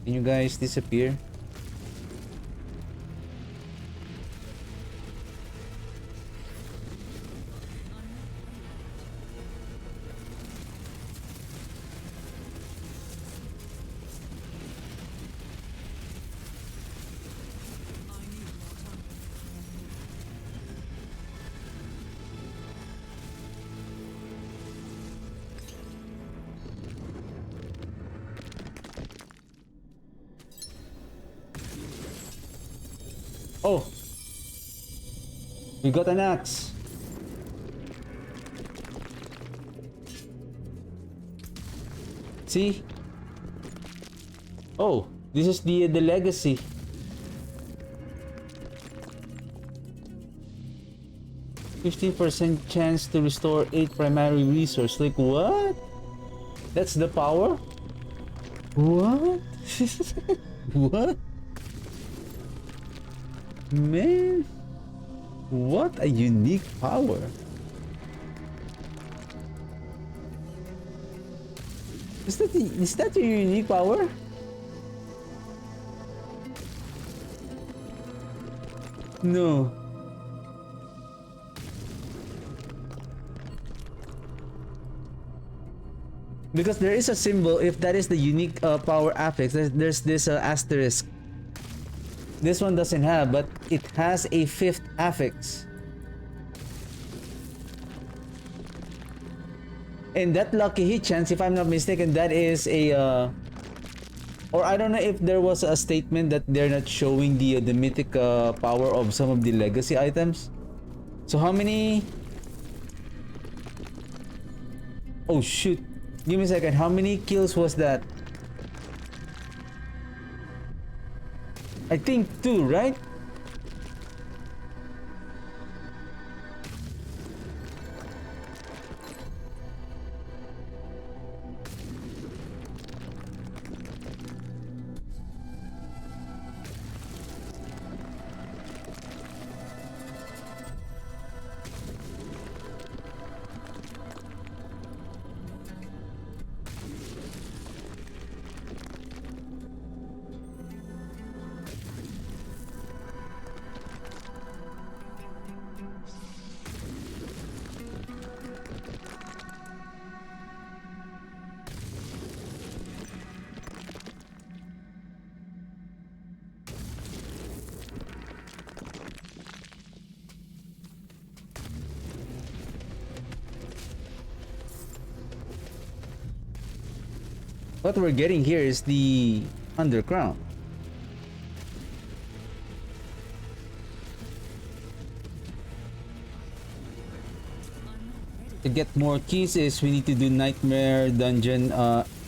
Can you guys disappear? Oh, we got an axe. See? Oh, this is the legacy. %15% chance to restore 8 primary resource. Like what? That's the power? What? What? Man, what a unique power. Is that your unique power? No. Because there is a symbol, if that is the unique power affix, there's this asterisk. This one doesn't have, but it has a 5th affix. And that lucky hit chance, if I'm not mistaken, that is a or I don't know if there was a statement that they're not showing the mythic power of some of the legacy items. So how many? Oh shoot. Give me a second. How many kills was that? I think 2, right? What we're getting here is the underground. To get more keys is we need to do nightmare dungeon,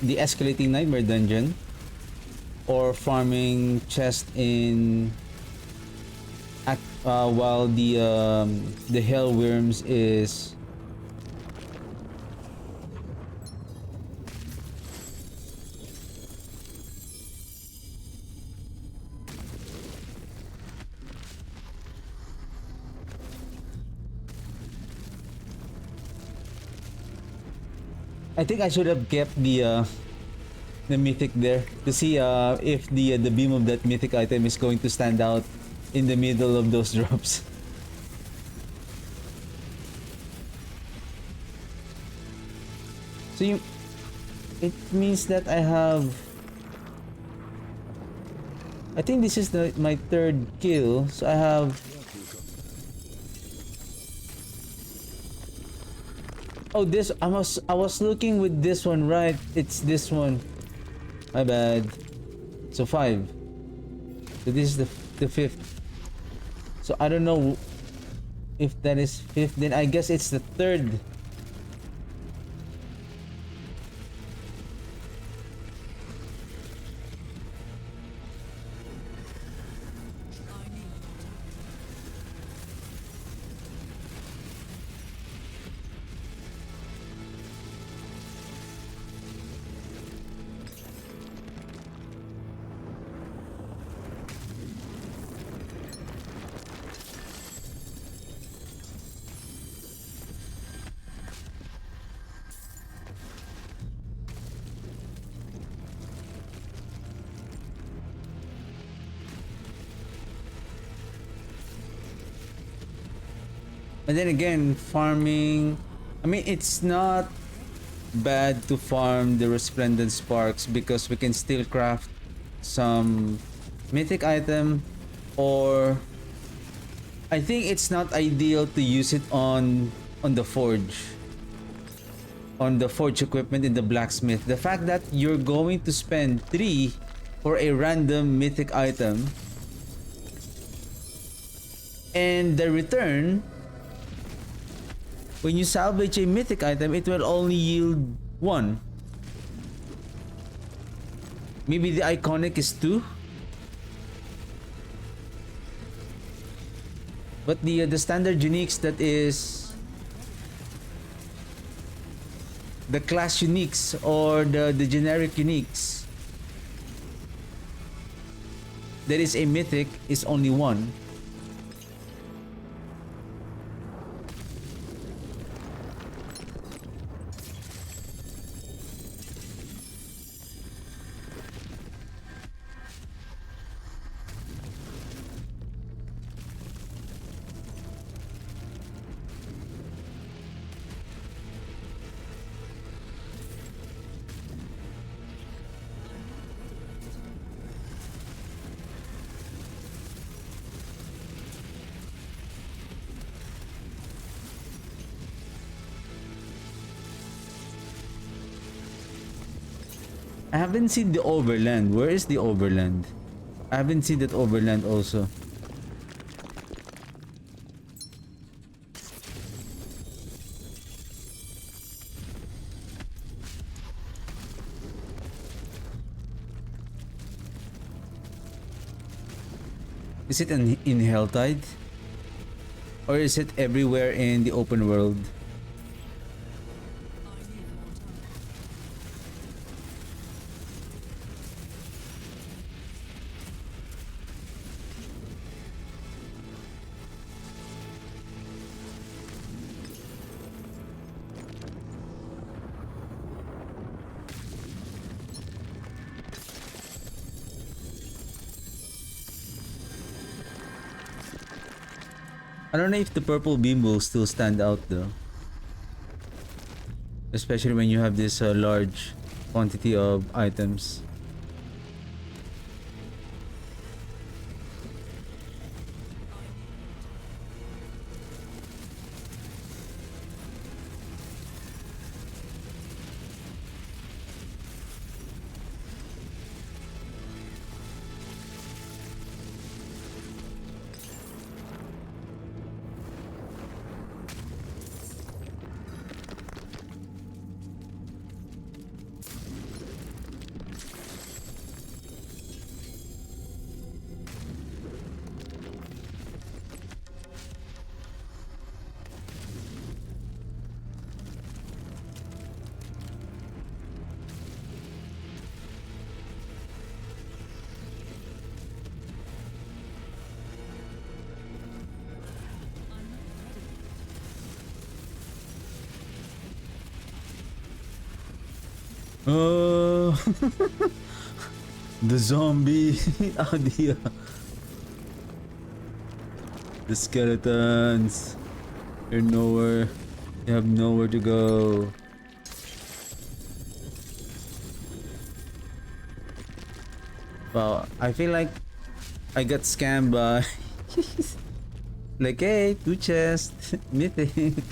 the escalating nightmare dungeon, or farming chest in while the hell worms is I think I should have kept the mythic there to see if the beam of that mythic item is going to stand out in the middle of those drops. So it means that I think this is my 3rd kill, so I have. Oh, this I was looking with this one, right? It's this one. My bad. So 5. So this is the 5th. So I don't know if that is 5th. Then I guess it's the 3rd. And then again, farming, I mean, it's not bad to farm the resplendent sparks because we can still craft some mythic item, or I think it's not ideal to use it on the forge, on the forge equipment in the blacksmith. The fact that you're going to spend 3 for a random mythic item, and the return, when you salvage a mythic item, it will only yield 1. Maybe the iconic is 2. But the standard uniques, that is the class uniques or the generic uniques, that is a mythic, is only 1. I haven't seen the overland. Where is the overland? I haven't seen that overland also. Is it in Helltide? Or is it everywhere in the open world? I don't know if the purple beam will still stand out though. Especially when you have this large quantity of items. Oh, the zombie. Oh, the skeletons. You're nowhere. You have nowhere to go. Wow, I feel like I got scammed by like, hey, 2 chests, mythic.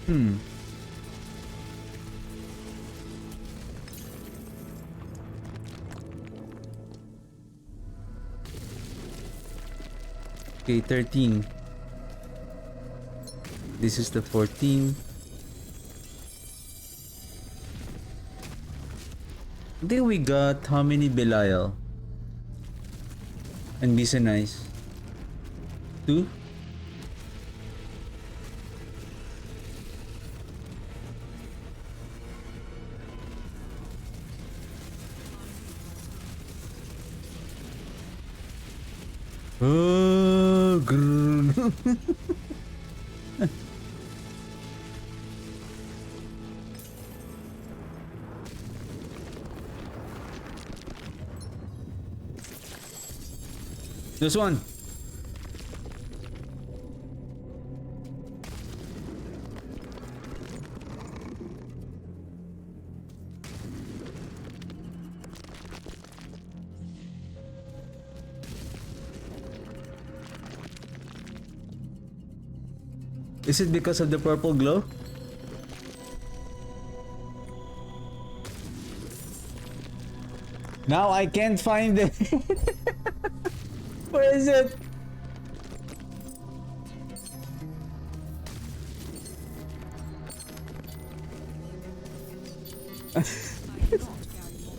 Hmm. Okay, 13. This is the 14. I think we got how many Belial? And be so nice. 2? Oh, grrr. This one. Is it because of the purple glow? Now I can't find it. Where is it? I cannot carry more.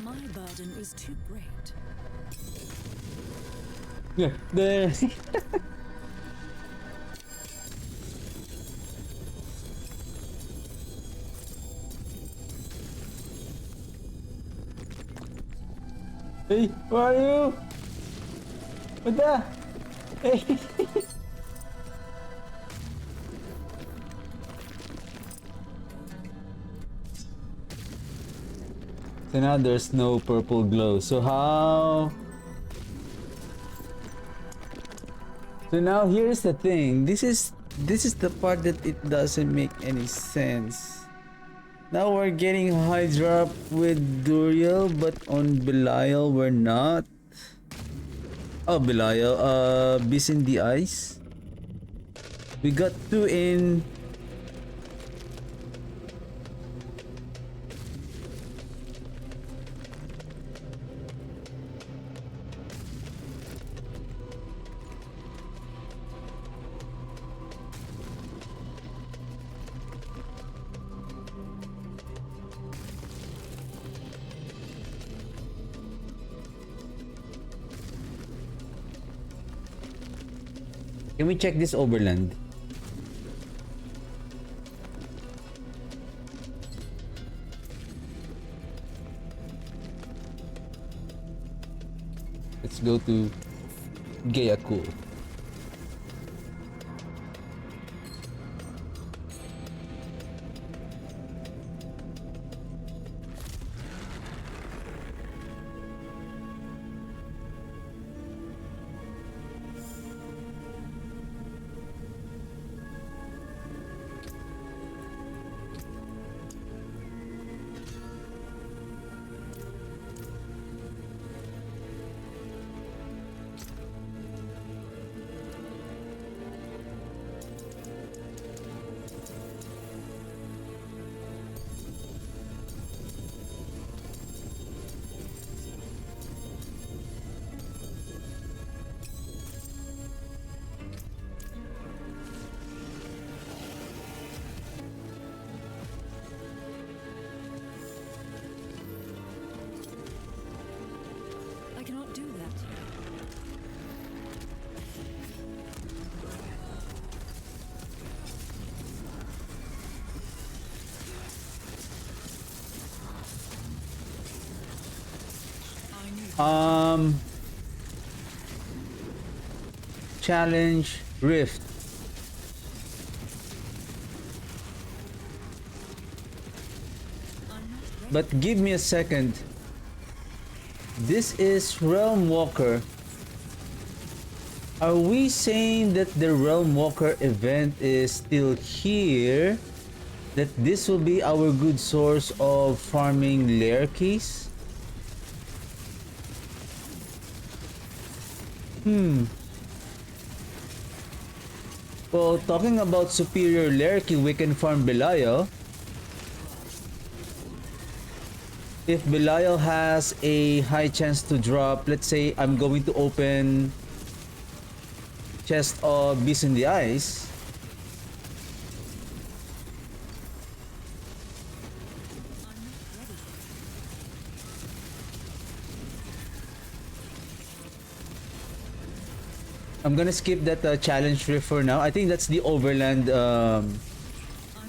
My burden is too great. Yeah, there. Hey, where are you? What the? Hey. So now there's no purple glow. So how? So now here's the thing. This is the part that it doesn't make any sense. Now we're getting high drop with Duriel, but on Belial we're not. Oh, Belial, Beast in the Ice. We got 2 in. Can we check this overland? Let's go to Gayakul. Um, challenge Rift. But give me a second. This is Realm Walker. Are we saying that the Realm Walker event is still here? That this will be our good source of farming lair keys? Well, talking about superior lair key, we can farm Belial. If Belial has a high chance to drop, let's say I'm going to open chest of Beast in the Ice. I'm gonna skip that challenge rift for now. I think that's the overland.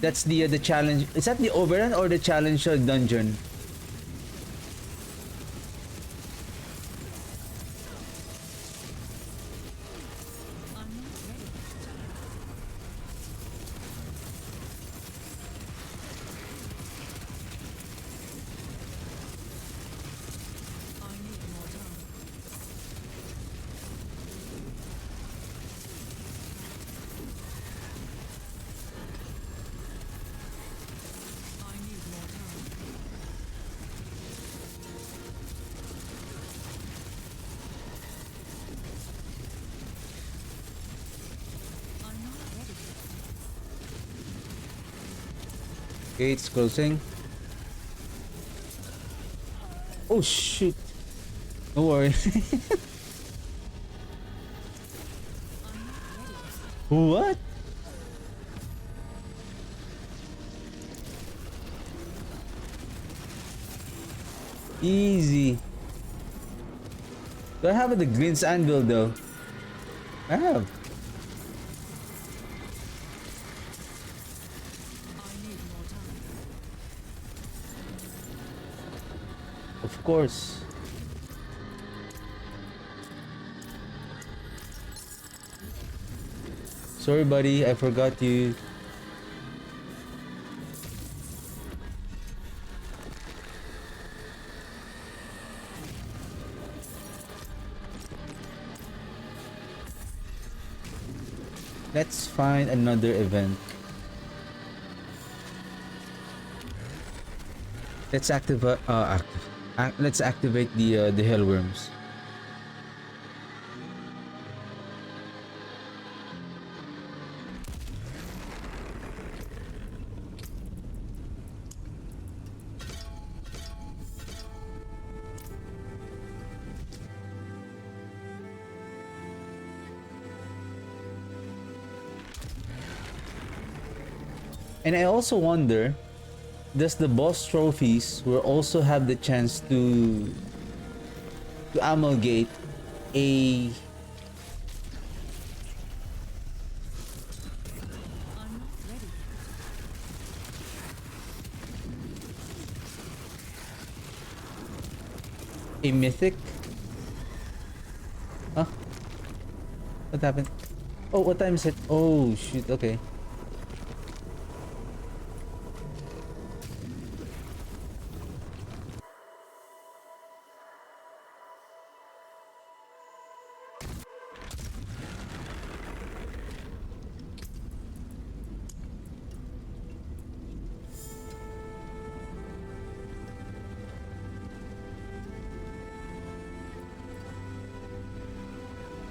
That's the challenge. Is that the overland or the challenge dungeon? Gates closing. Oh shoot. Don't worry. What? Easy. Do I have the Glint's Anvil though? I have. Of course. Sorry buddy, I forgot you. Let's find another event. Let's let's activate the Hellworms. And I also wonder, does the boss trophies will also have the chance to amalgate a mythic? Huh? What happened? Oh, what time is it? Oh shoot, okay.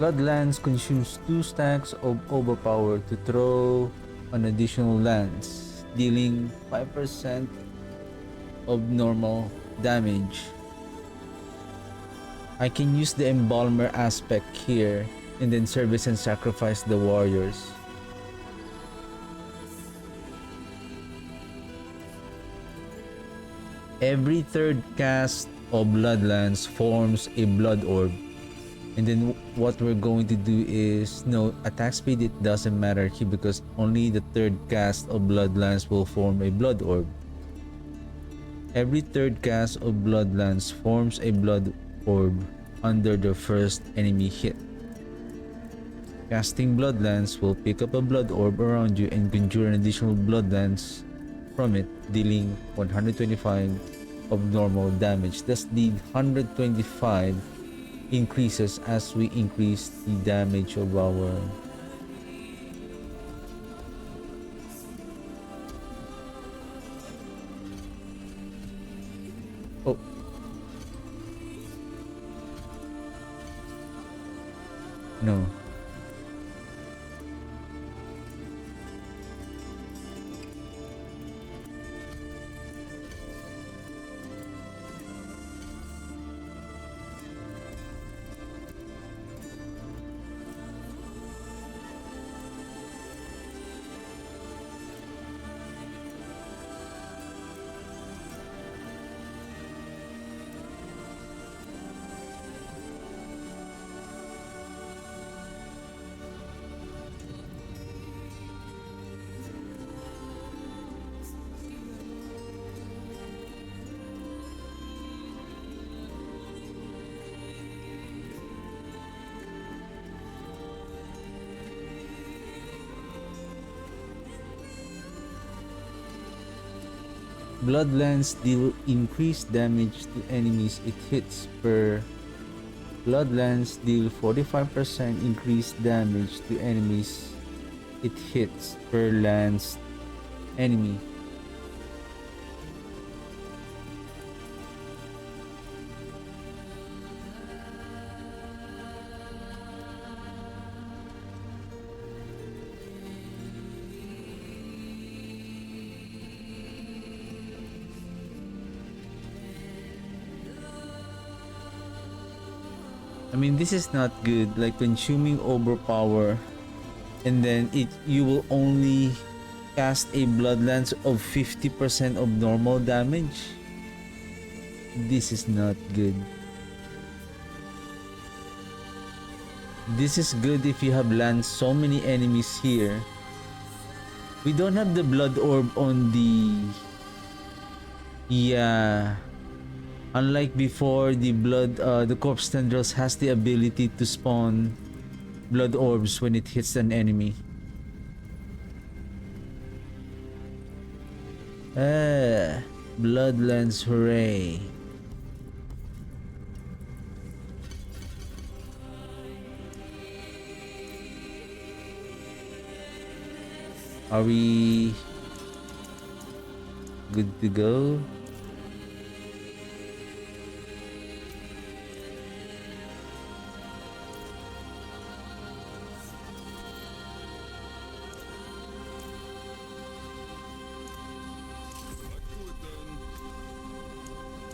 Floodlands consumes 2 stacks of overpower to throw on additional lands, dealing 5% of normal damage. I can use the Embalmer aspect here and then service and sacrifice the warriors. Every third cast of Bloodlands forms a Blood Orb. And then what we're going to do is, no, attack speed, it doesn't matter here because only the third cast of Bloodlands will form a Blood Orb. Every third cast of Bloodlands forms a Blood orb under the first enemy hit. Casting Bloodlance will pick up a blood orb around you and conjure an additional Bloodlance from it, dealing 125 of normal damage. Thus, the 125 increases as we increase the damage of our oh no. Bloodlance deal increased damage to enemies it hits per Bloodlance deal 45% increased damage to enemies it hits per lanced enemy. I mean, this is not good, like consuming overpower and then you will only cast a Bloodlance of 50% of normal damage. This is not good. This is good if you have landed so many enemies here. We don't have the blood orb on the... Yeah. Unlike before, the corpse tendrils has the ability to spawn blood orbs when it hits an enemy. Bloodlance, hooray. Are we good to go?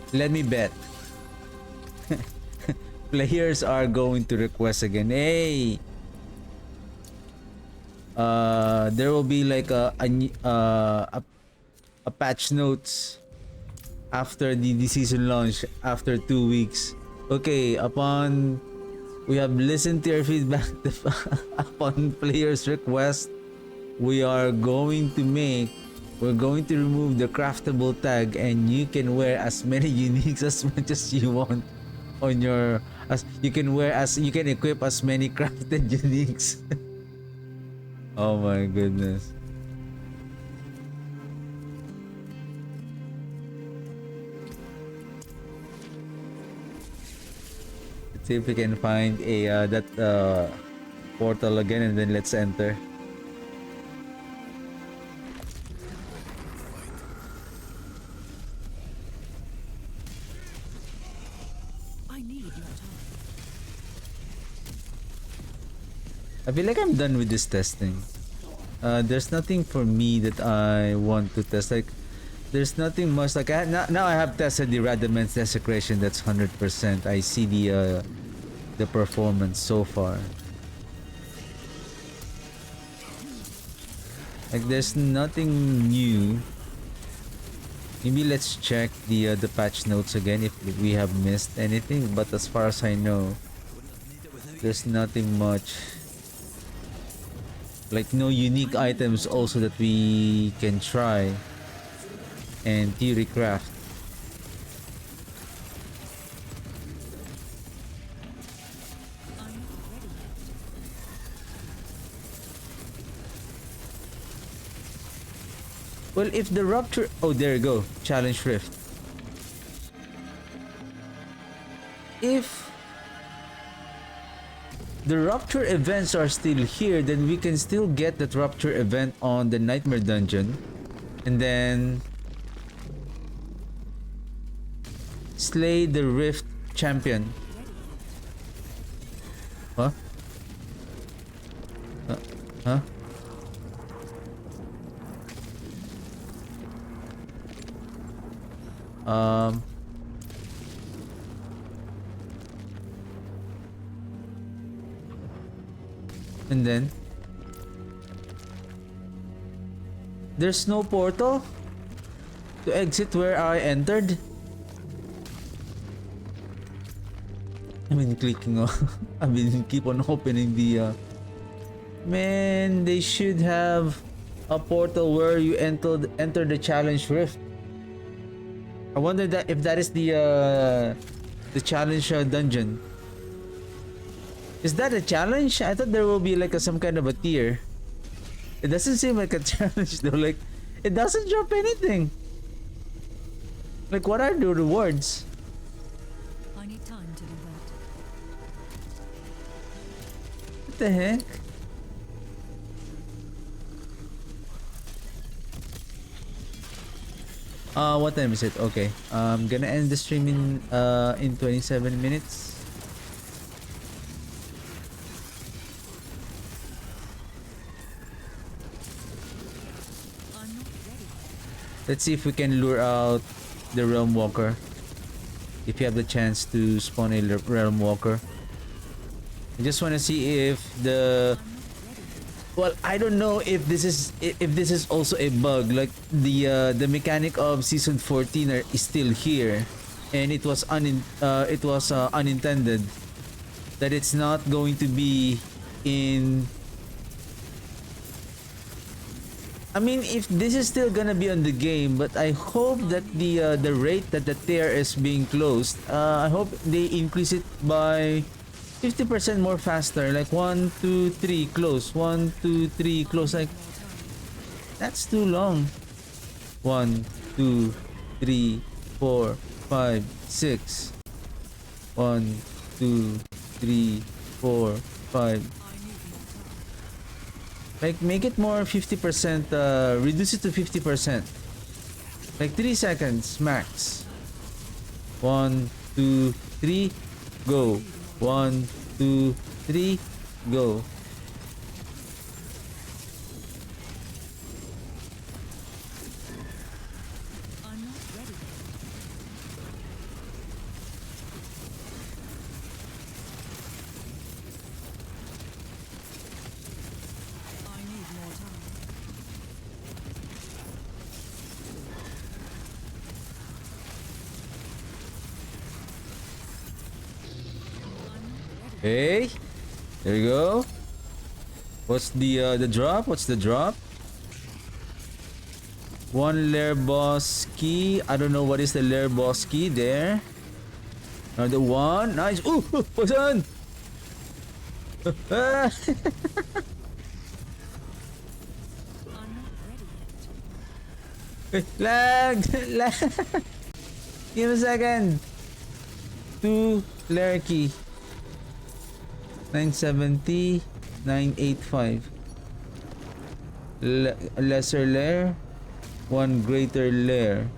Let me bet. Players are going to request again. Hey! There will be like a patch notes after the season launch after 2 weeks. Okay, upon we have listened to your feedback upon players' request, we're going to remove the craftable tag, and you can wear as many uniques as much as you want on your you can equip as many crafted uniques. Oh my goodness. Let's see if we can find a that portal again, and then let's enter. I feel like I'm done with this testing. There's nothing for me that I want to test. Like, there's nothing much. Like, now I have tested the Radament's Desecration. That's 100%. I see the performance so far. Like, there's nothing new. Maybe let's check the patch notes again if we have missed anything. But as far as I know, there's nothing much. Like, no unique items also that we can try and theory craft. Well, if the rupture... Oh, there you go. Challenge Rift. If the rupture events are still here, then we can still get that rupture event on the Nightmare Dungeon. And then... slay the Rift champion. Huh? Huh? And then there's no portal to exit where I entered. I've been clicking on I've been keep on opening the man, they should have a portal where you enter the challenge rift. I wonder that if that is the challenge dungeon. Is that a challenge? I thought there will be like some kind of a tier. It doesn't seem like a challenge though. Like, it doesn't drop anything. Like, what are the rewards? I need time to do that. What the heck? What time is it? Okay. I'm gonna end the stream in 27 minutes. Let's see if we can lure out the Realm Walker. If you have the chance to spawn a Realm Walker. I just want to see if the... Well, I don't know if this is also a bug. Like the mechanic of season 14 is still here, and it was unintended. That it's not going to be in... I mean, if this is still gonna be on the game, but I hope that the rate that the tier is being closed, I hope they increase it by 50% more faster. Like 1, 2, 3, close. 1, 2, 3, close. Like, that's too long. 1, 2, 3, 4, 5, 6. 1, 2, 3, 4, 5. Like, make it more 50%, reduce it to 50%. Like 3 seconds max. 1, 2, 3, go. 1, 2, 3, go. I'm not ready. I need more time. Hey, there you go. What's the drop? What's the drop? 1 lair boss key. I don't know what is the lair boss key there. Another one. Nice. Ooh, what's on? I'm not ready yet. Lag. Lag. Give me a second. 2 lair key. 970, 985. Lesser lair, 1 greater lair,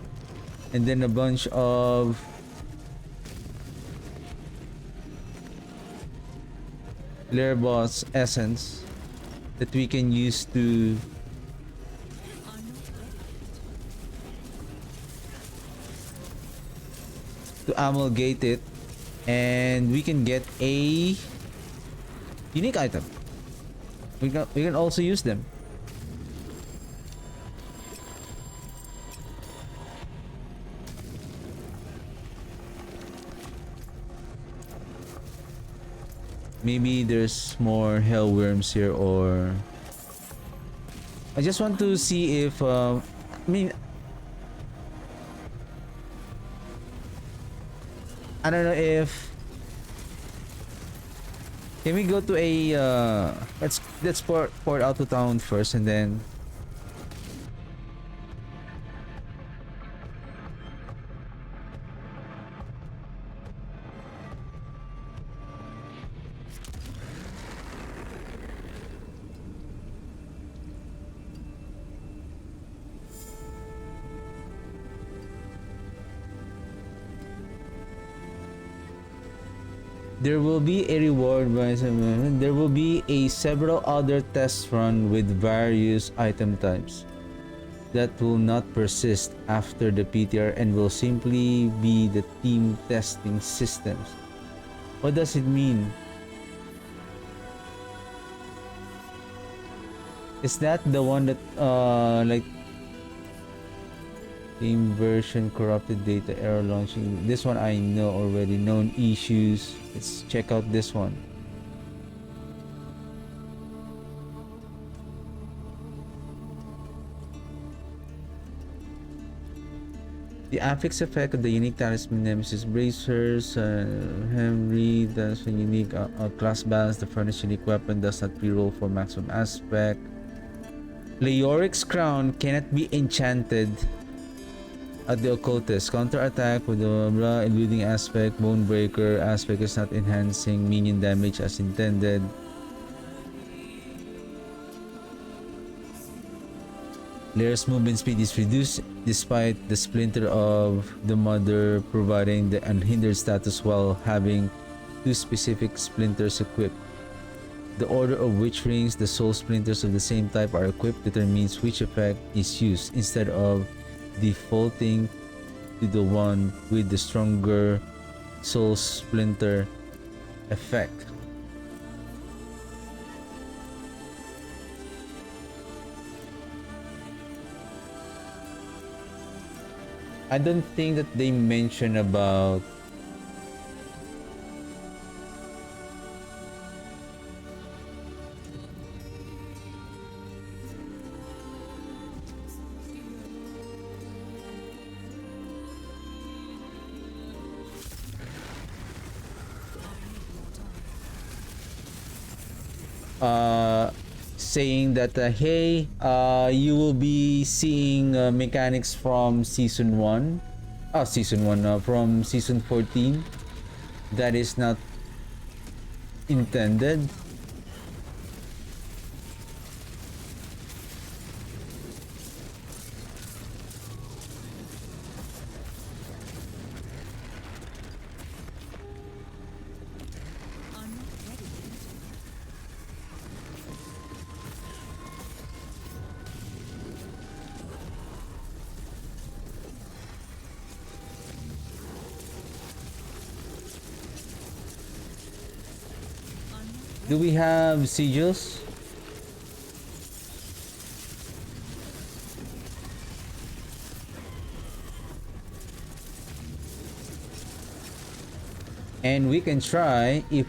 and then a bunch of lair boss essence that we can use to I'm not ready yet. amalgate it, and we can get a unique item. We can also use them. Maybe there's more hellworms here, or I just want to see if I mean, I don't know if... Can we go to a let's port out to town first, and then There will be a reward by there will be a several other test run with various item types that will not persist after the PTR and will simply be the team testing systems. What does it mean? Is that the one that like game version corrupted data error launching? This one I know already. Known issues. Let's check out this one. The affix effect of the unique talisman nemesis bracers, Henry, that's a unique class balance. The furnished unique weapon does not pre-roll for maximum aspect. Leoric's crown cannot be enchanted at the occultist. Counter attack with the eluding aspect. Bone breaker aspect is not enhancing minion damage as intended. Lair's movement speed is reduced despite the splinter of the mother providing the unhindered status while having 2 specific splinters equipped. The order of which rings the soul splinters of the same type are equipped determines which effect is used instead of defaulting to the one with the stronger soul splinter effect. I don't think that they mention about saying that hey, you will be seeing mechanics from season 1 from season 14 that is not intended. Do we have sigils? And we can try if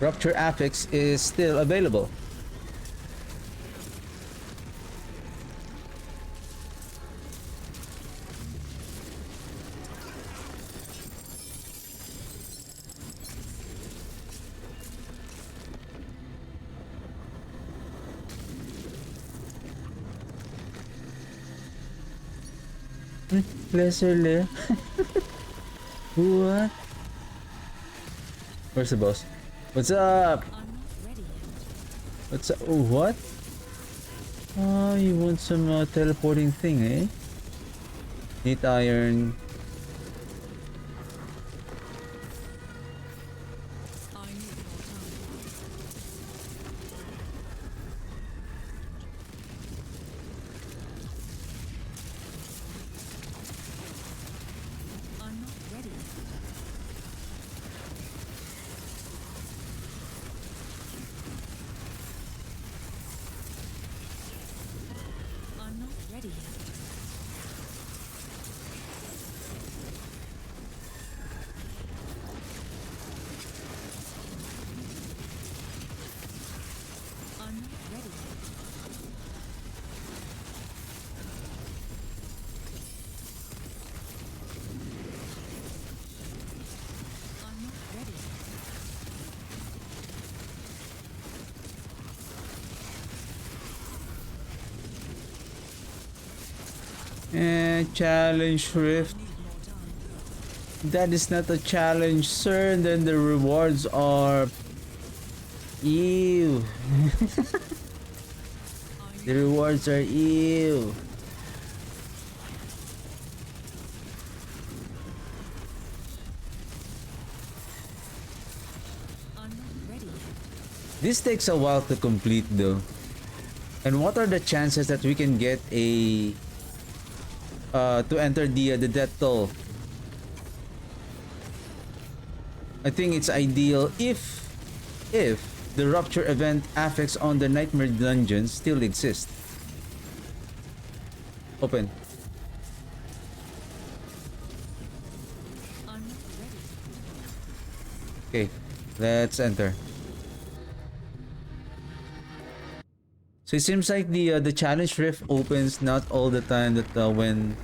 Rupture Affix is still available. Lesser layer. What? Where's the boss? What's up? What's up? Oh, what? Oh, you want some teleporting thing, eh? Need iron. Challenge Rift. That is not a challenge, sir. Then the rewards are... Ew. The rewards are ew. This takes a while to complete though. And what are the chances that we can get a to enter the death toll? I think it's ideal if the rupture event affects on the nightmare dungeons still exist. Open. I'm not ready. Okay, let's enter. So it seems like the challenge rift opens not all the time that when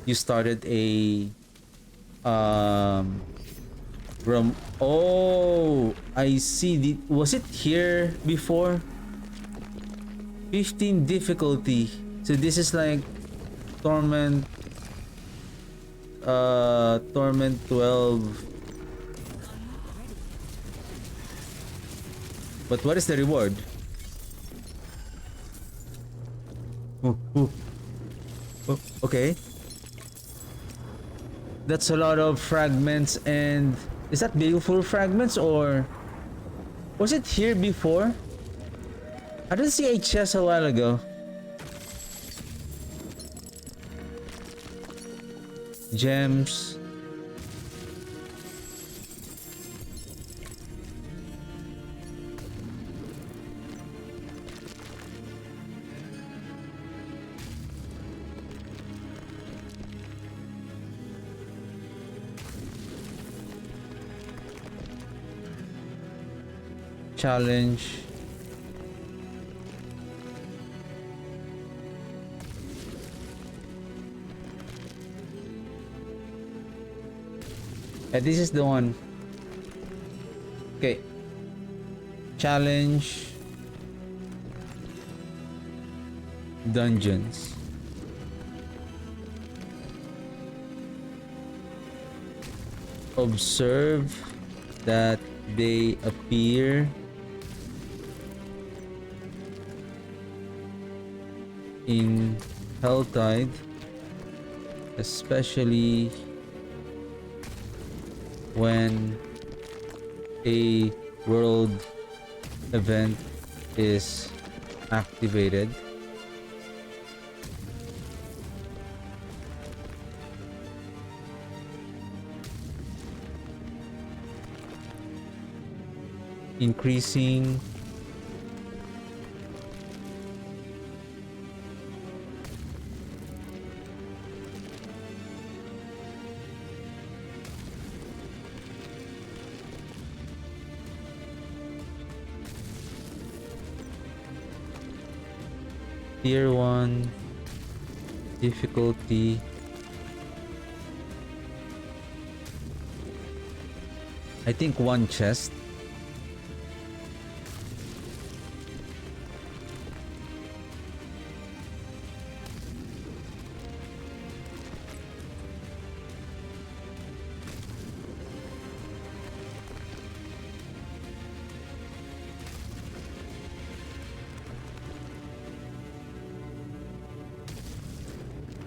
you started a from oh, I see. Was it here before? 15 difficulty. So this is like torment torment 12. But what is the reward? Oh, oh. Oh, okay. That's a lot of fragments. And is that baleful fragments or was it here before? I didn't see a chest a while ago. Gems. Challenge. This is the one. Okay. Challenge. Dungeons. Observe that they appear in Helltide, especially when a world event is activated. Increasing Tier 1 difficulty. I think one chest.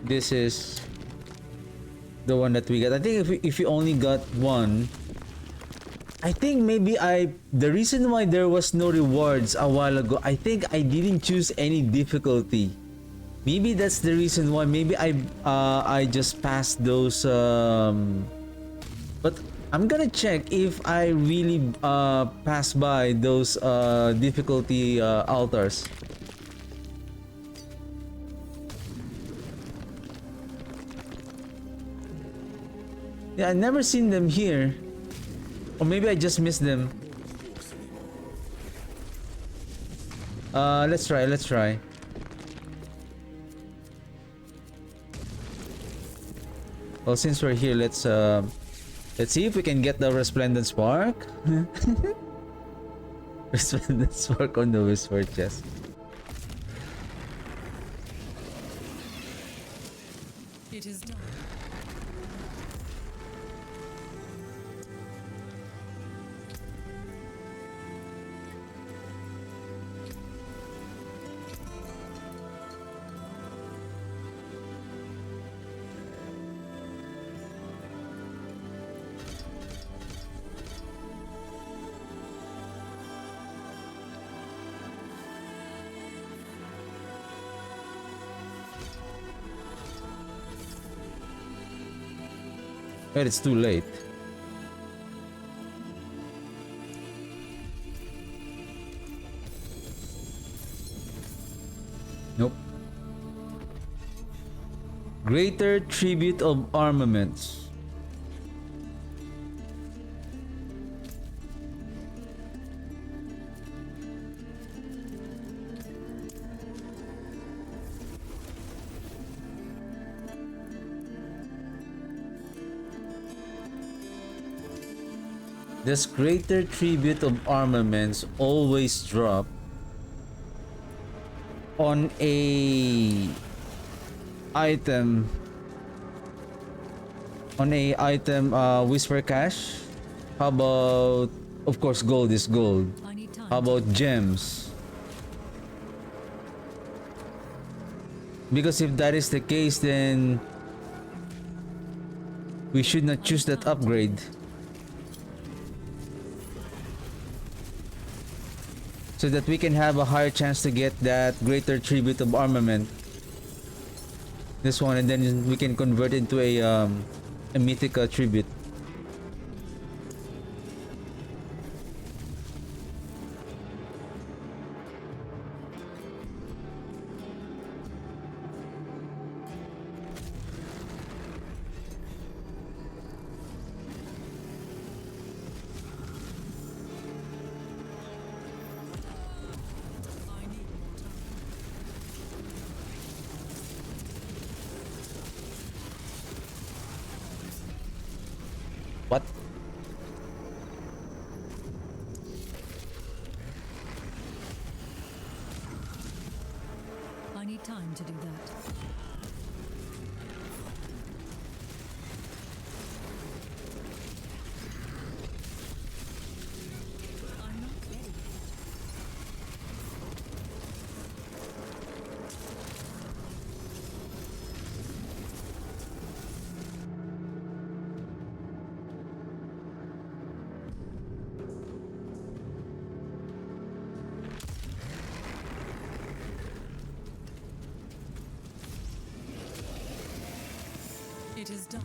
This is the one that we got. I think if you only got one, I think maybe the reason why there was no rewards a while ago, I think I didn't choose any difficulty. Maybe that's the reason why. Maybe I just passed those but I'm gonna check if I really pass by those difficulty altars. Yeah, I never seen them here. Or maybe I just missed them. Let's try. Well, since we're here, let's see if we can get the Resplendent Spark. Resplendent Spark on the Whisper chest. It is done. But it's too late. Nope. Greater tribute of armaments. This greater tribute of armaments always drop on a item whisper cache. How about, of course, gold is gold. I need time. How about gems? Because if that is the case, then we should not choose that upgrade. So that we can have a higher chance to get that greater tribute of armament. This one, and then we can convert into a mythic tribute. What? I need time to do that. I'm not ready yet. It is done.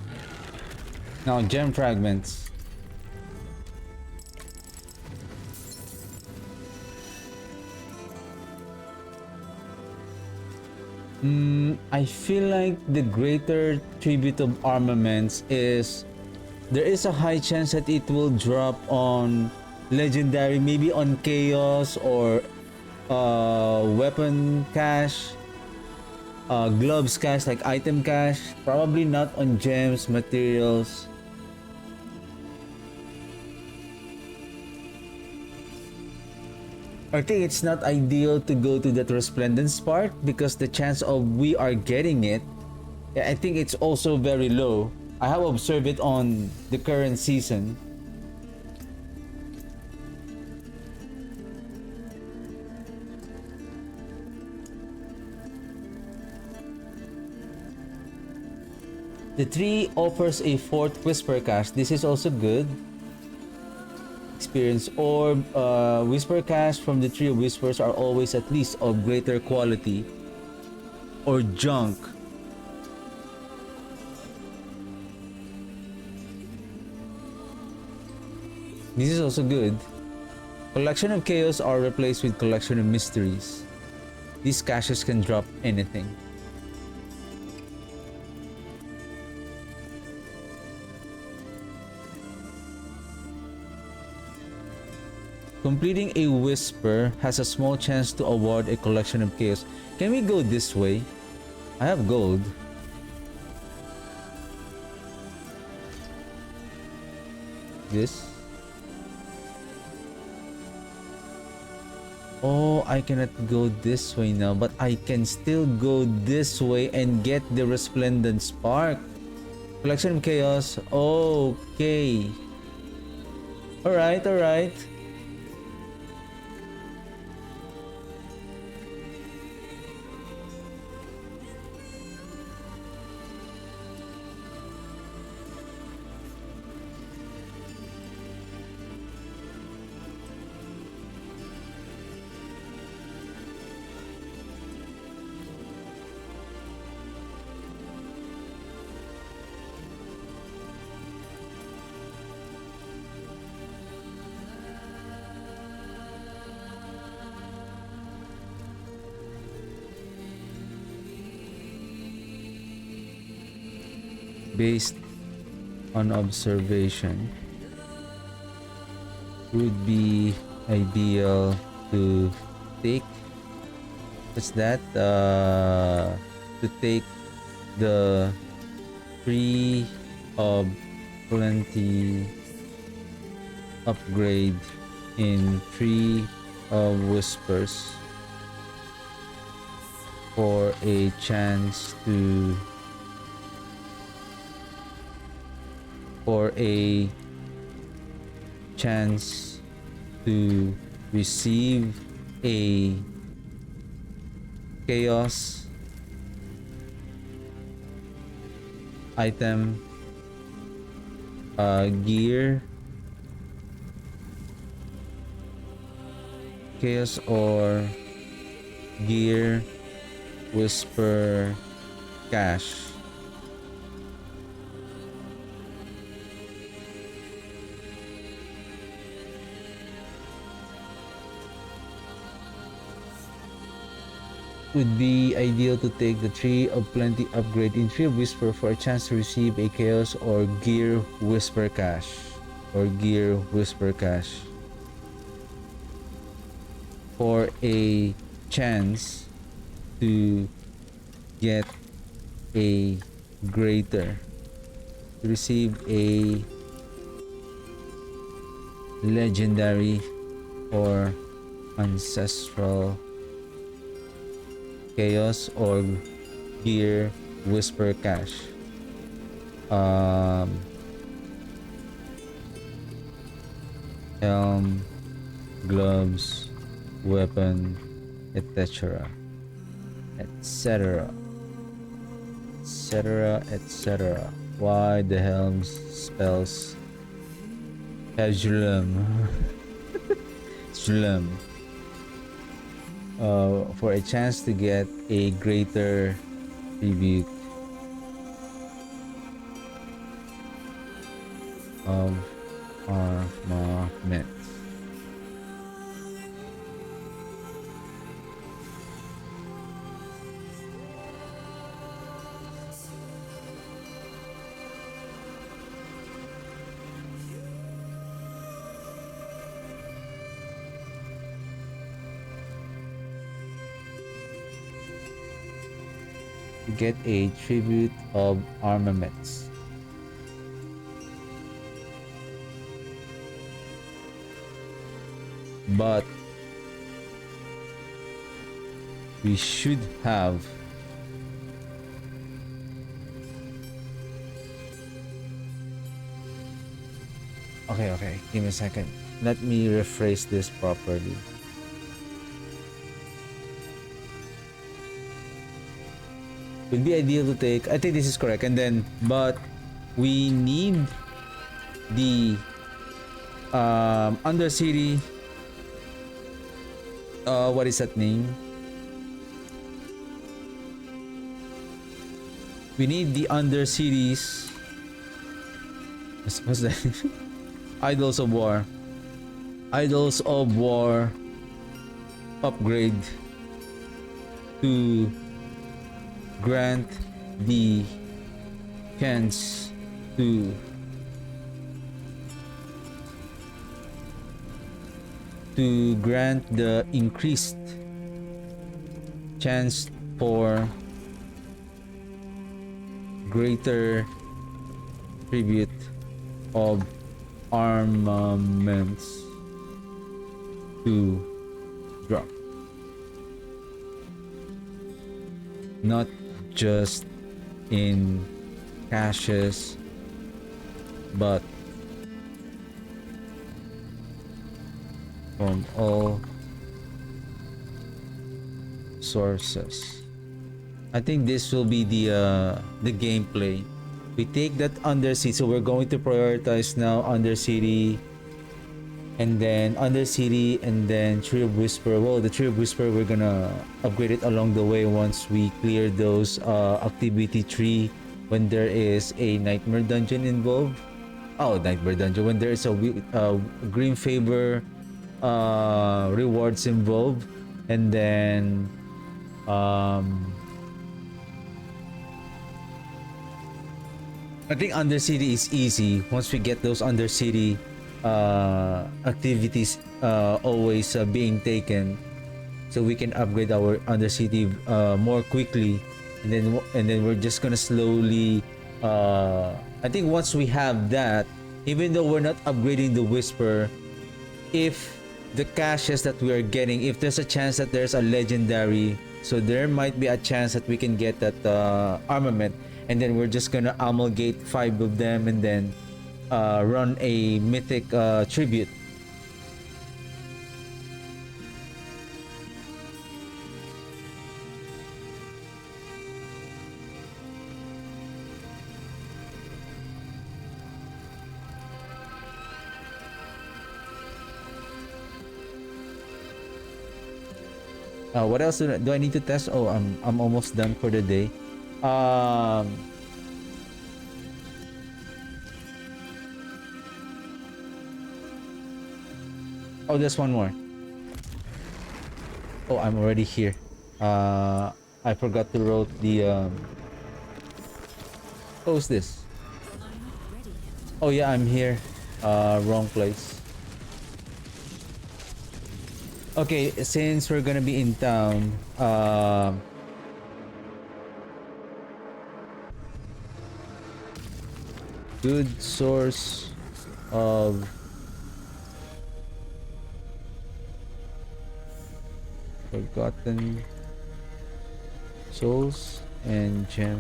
Now gem fragments. I feel like the greater tribute of armaments is, there is a high chance that it will drop on legendary, maybe on chaos or weapon cache, gloves cache, like item cache. Probably not on gems, materials. I think it's not ideal to go to that resplendent spark because the chance of we are getting it, I think it's also very low. I have observed it on the current season. The tree offers a fourth whisper cache. This is also good. Experience orb. Whisper cache from the tree of whispers are always at least of greater quality. Or junk. This is also good. Collection of chaos are replaced with collection of mysteries. These caches can drop anything. Completing a whisper has a small chance to award a collection of chaos. Can we go this way? I have gold. This? Oh, I cannot go this way now, but I can still go this way and get the resplendent spark. Collection of chaos. Okay. Alright, alright. based on observation would be ideal to take. What's that? To take the Tree of Plenty upgrade in Tree of Whispers for a chance to receive a chaos item, gear, chaos or gear whisper cash. Would be ideal to take the Tree of Plenty upgrade in Tree of Whisper for a chance to receive a Chaos or Gear Whisper Cash. For a chance to get a greater, to receive a legendary or ancestral Chaos or Gear Whisper Cash. Helm, gloves, weapon, etc. etc. Why the helms spells Hajlum? For a chance to get a greater tribute of armament. Get a tribute of armaments. But we should have okay, give me a second. Let me rephrase this properly. Would be ideal to take, I think this is correct, and then but we need the Undercity, what is that name? We need the Undercities. What's that? Idols of War upgrade to grant the chance to grant the increased chance for greater tribute of armaments to drop. Not just in caches, but from all sources. I think this will be the gameplay. We take that Undercity, so we're going to prioritize now Undercity, and then Undercity, and then Tree of Whisper. Well, the Tree of Whisper, we're gonna upgrade it along the way once we clear those activity tree when there is a Nightmare Dungeon involved. Oh, Nightmare Dungeon, when there is a Green Favor rewards involved, and then I think Undercity is easy once we get those Undercity activities always being taken, so we can upgrade our Undercity more quickly, and then we're just gonna slowly. I think once we have that, even though we're not upgrading the Whisper, if the caches that we are getting, if there's a chance that there's a legendary, so there might be a chance that we can get that armament, and then we're just gonna amalgate 5 of them and then run a mythic tribute. What else do I need to test? Oh, I'm almost done for the day. Oh, there's one more. Oh, I'm already here. I forgot to wrote the oh, who's this? Oh yeah, I'm here. Wrong place. Okay, since we're gonna be in town, good source of forgotten souls and gem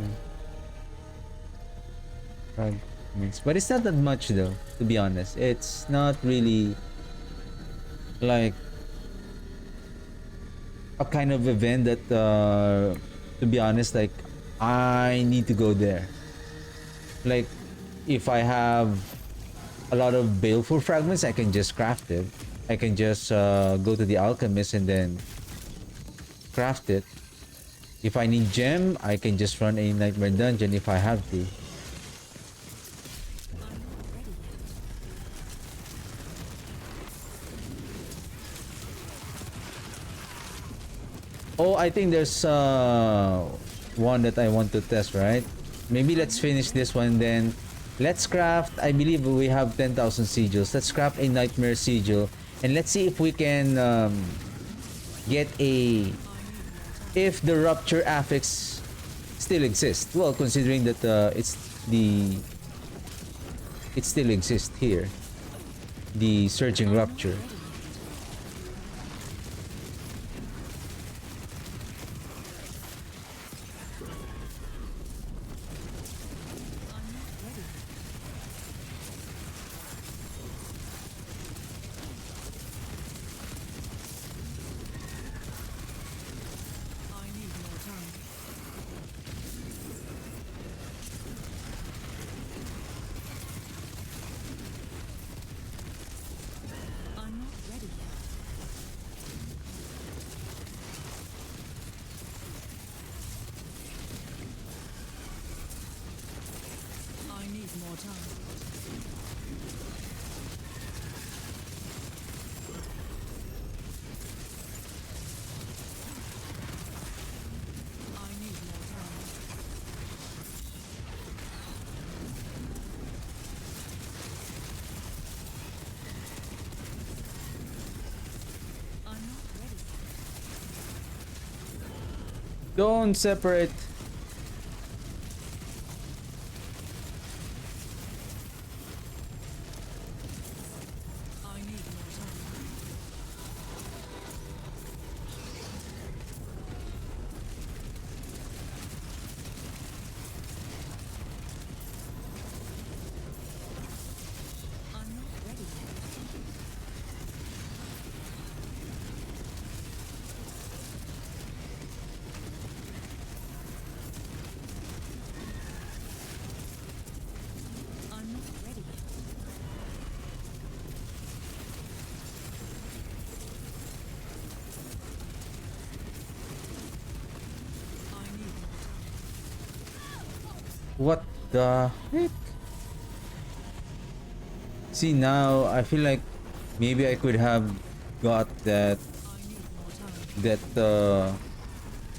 fragments, but it's not that much though, to be honest. It's not really like a kind of event that to be honest, like I need to go there. Like if I have a lot of baleful fragments, I can just craft it. I can just go to the alchemist and then craft it. If I need gem, I can just run a nightmare dungeon if I have to. Oh, I think there's one that I want to test, right? Maybe let's finish this one then. Let's craft, I believe we have 10,000 sigils. Let's craft a nightmare sigil and let's see if we can get a, if the rupture affix still exists. Well, considering that it still exists here, the surging rupture. Don't separate. What the heck? See, now I feel like maybe I could have got that the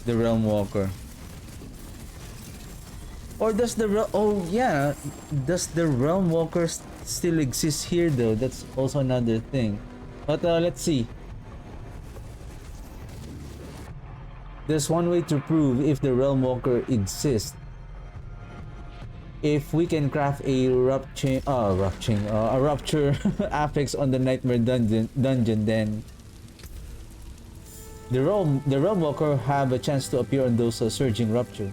Realm Walker. Or does the oh yeah, does the realm walker still exist here though? That's also another thing. But let's see. There's one way to prove if the realm walker exists. If we can craft a a rupture affix on the nightmare dungeon, then the realm walker have a chance to appear on those surging rupture.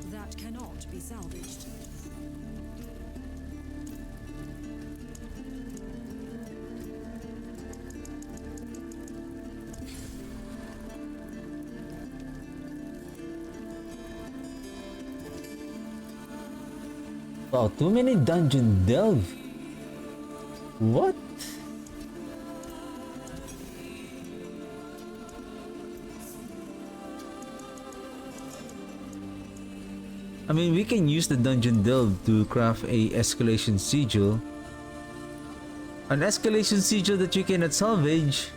That cannot be salvaged. Wow, too many dungeon delve. What? I mean, we can use the dungeon delve to craft a escalation sigil. An escalation sigil that you cannot salvage.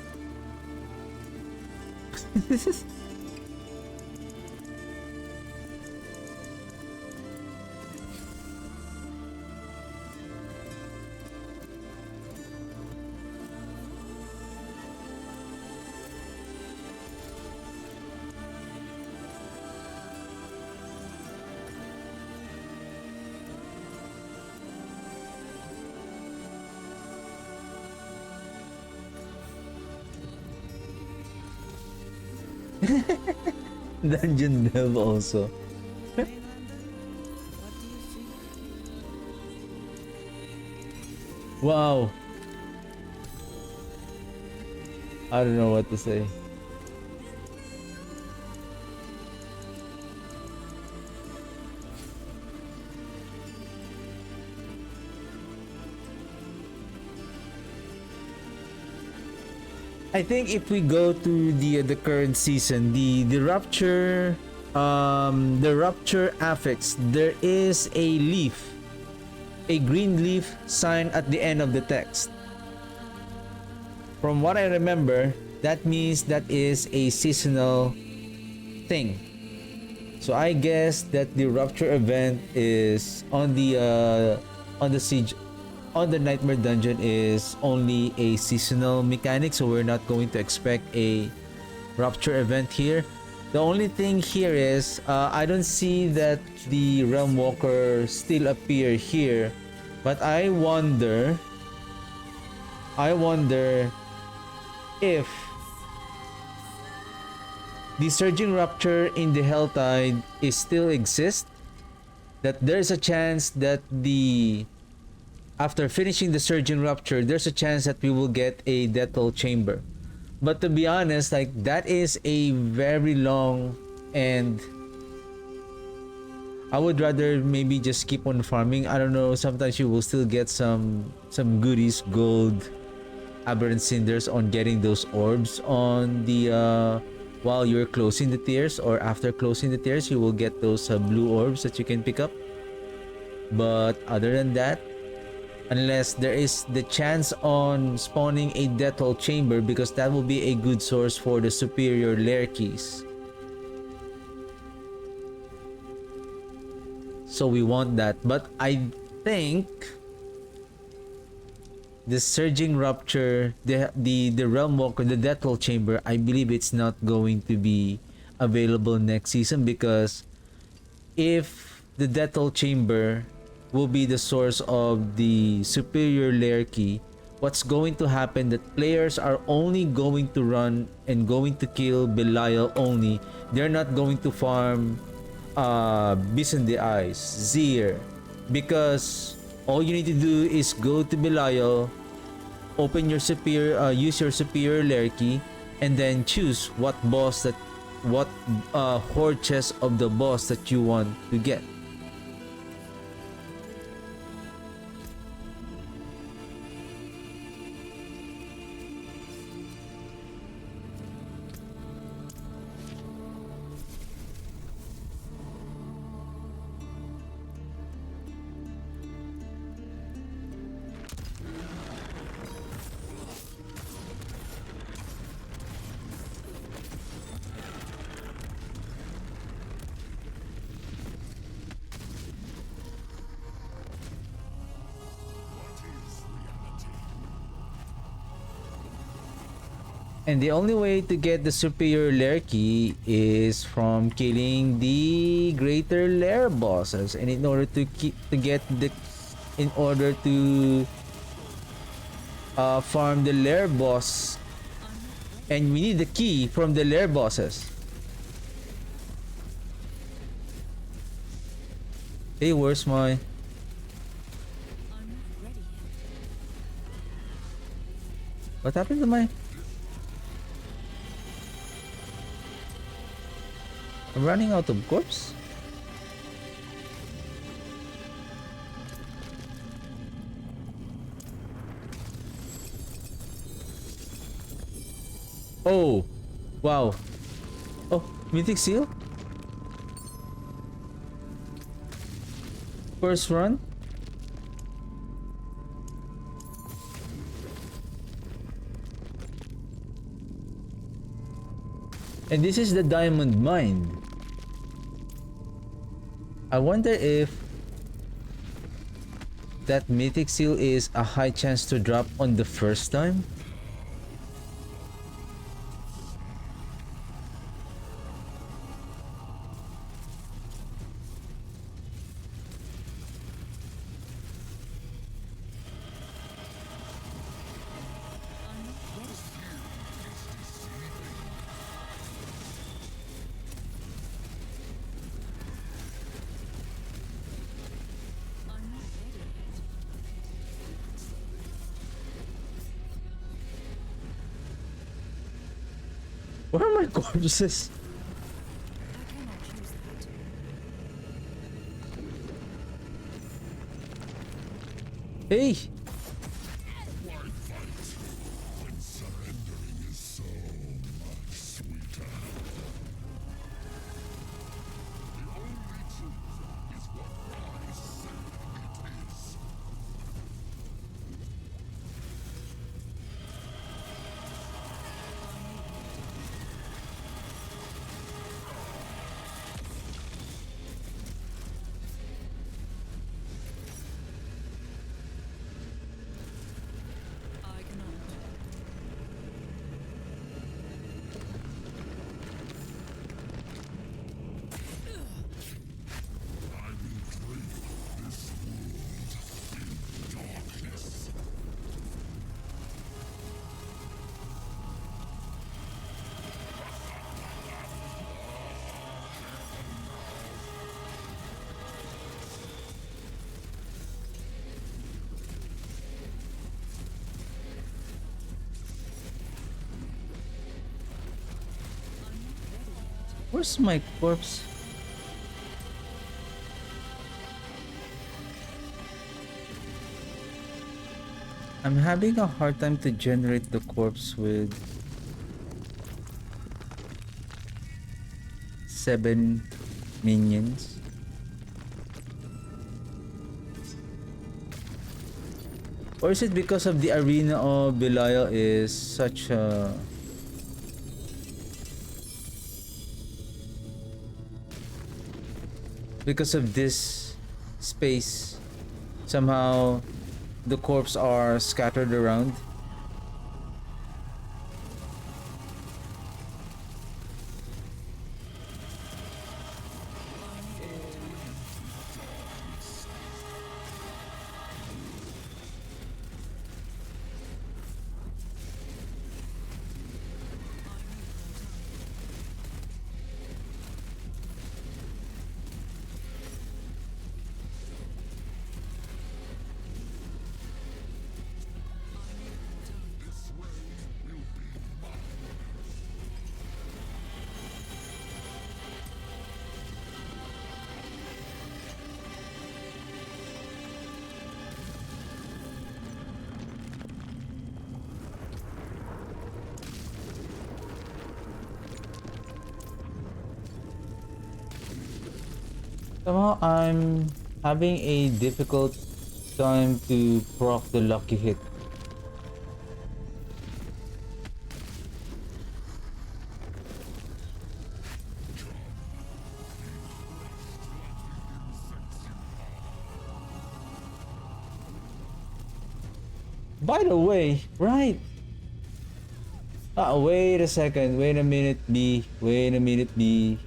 Dungeon delve also. Maylander, what do you think? Wow. I don't know what to say. I think if we go to the current season, the rupture affix, there is a leaf, a green leaf sign at the end of the text. From what I remember, that means that is a seasonal thing. So I guess that the rupture event is on the siege, on the nightmare dungeon, is only a seasonal mechanic, so we're not going to expect a rupture event here. The only thing here is I don't see that the realm walker still appear here, but I wonder if the surging rupture in the Helltide is still exist, that there's a chance that after finishing the surging rupture, there's a chance that we will get a death toll chamber. But to be honest, like, that is a very long, and I would rather maybe just keep on farming. I don't know, sometimes you will still get some goodies, gold, aberrant cinders on getting those orbs on the while you're closing the tiers, or after closing the tiers you will get those blue orbs that you can pick up. But other than that, unless there is the chance on spawning a death toll chamber, because that will be a good source for the superior lair keys. So we want that. But I think the surging rupture, the realm walker, the death toll chamber, I believe it's not going to be available next season, because if the death toll chamber will be the source of the superior lair key, what's going to happen, that players are only going to run and going to kill Belial only. They're not going to farm Beast in the Eyes, Zir, because All you need to do is go to Belial, open your superior, use your superior lair key, and then choose what horde chest of the boss that you want to get. And the only way to get the superior lair key is from killing the greater lair bosses. And in order to farm the lair boss, and we need the key from the lair bosses. Hey, where's my? What happened to my? I'm running out of corpse. Oh, wow. Oh, Mythic Seal? First run? And this is the diamond mine. I wonder if that Mythic Seal is a high chance to drop on the first time. Where are my corpses? Hey! Where's my corpse? I'm having a hard time to generate the corpse with 7 minions. Or is it because of the arena of Belial is such a... Because of this space, somehow the corpses are scattered around. Somehow I'm having a difficult time to proc the lucky hit. By the way, right. Wait a second. Wait a minute, B. Wait a minute, B.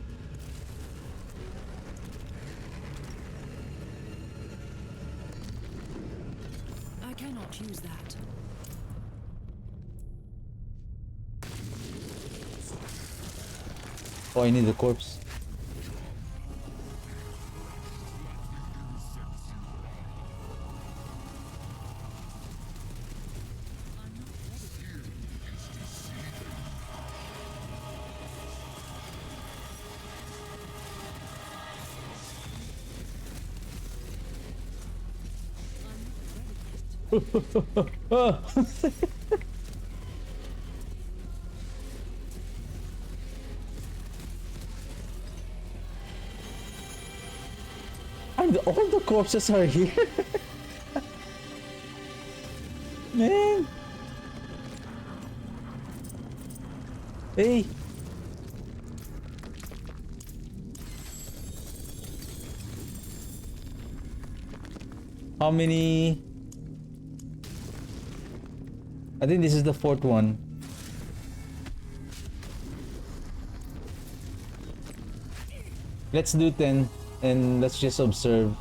I cannot use that. Oh, I need the corpse. And all the corpses are here. Man. Hey. How many? I think this is the fourth one. Let's do 10 and let's just observe.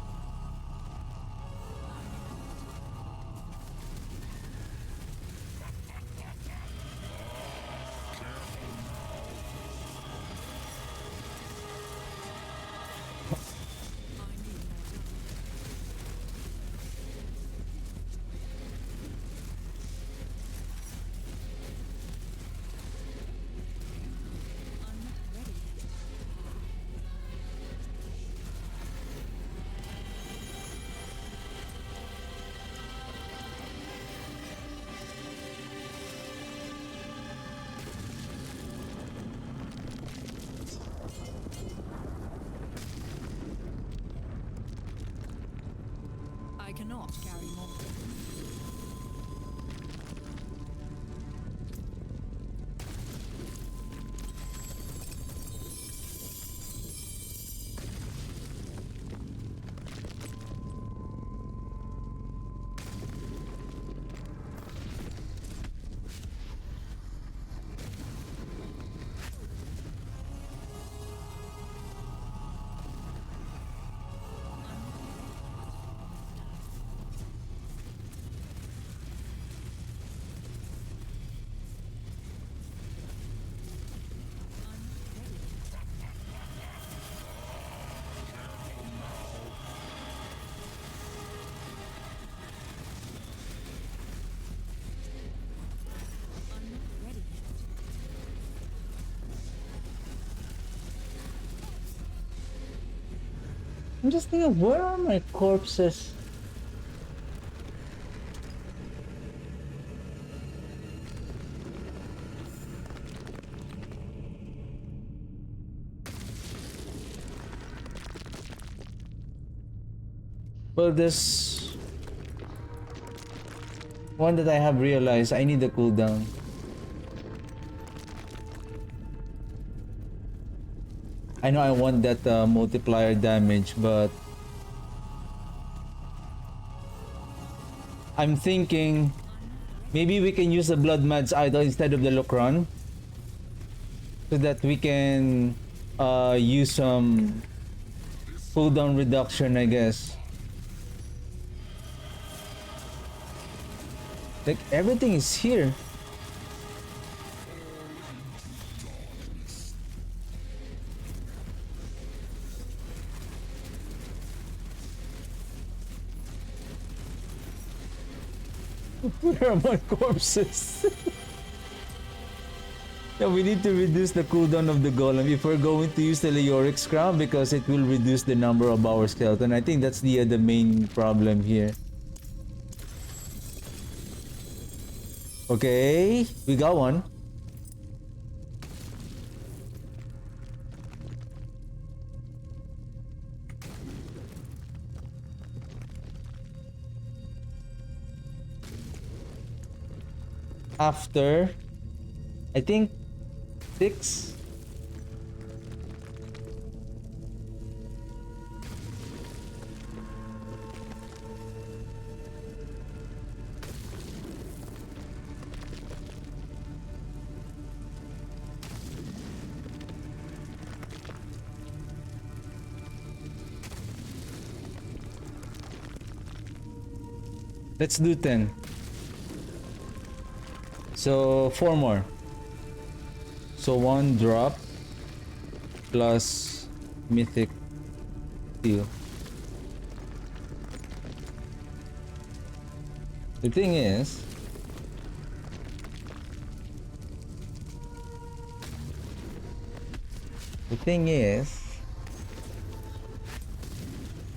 I cannot carry more. I'm just thinking, where are my corpses? Well, this one that I have realized, I need the cooldown. I know I want that multiplier damage, but I'm thinking maybe we can use the Blood Mad's Idol instead of the Lucron, so that we can use some cooldown reduction, I guess. Like, everything is here. Where are my corpses? Yeah, we need to reduce the cooldown of the golem if we're going to use the Leoric's crown, because it will reduce the number of our skeleton. I think that's the main problem here. Okay, we got one. after, I think, 6. Let's do 10. So 4 more. So 1 drop plus Mythic Steel. The thing is,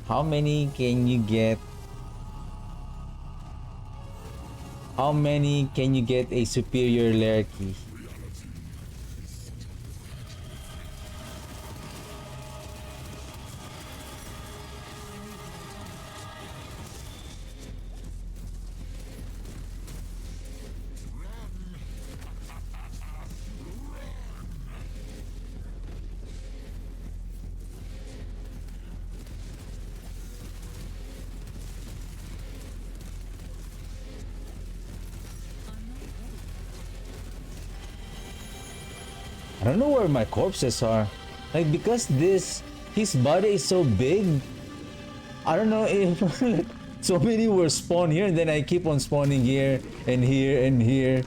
how many can you get? How many can you get a superior lair key? I don't know where my corpses are. Like, because his body is so big, I don't know if like, so many were spawned here and then I keep on spawning here and here and here.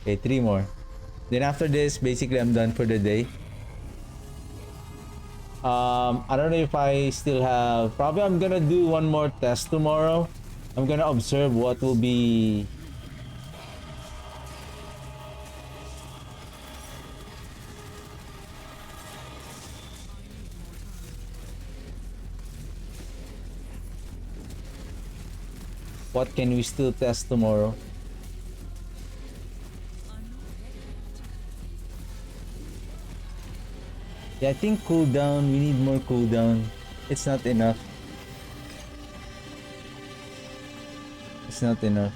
Okay, 3 more. Then after this, basically I'm done for the day. I don't know if I still have... Probably I'm gonna do one more test tomorrow. I'm gonna observe what will be... What can we still test tomorrow? Yeah, I think cooldown. We need more cooldown. It's not enough. It's not enough.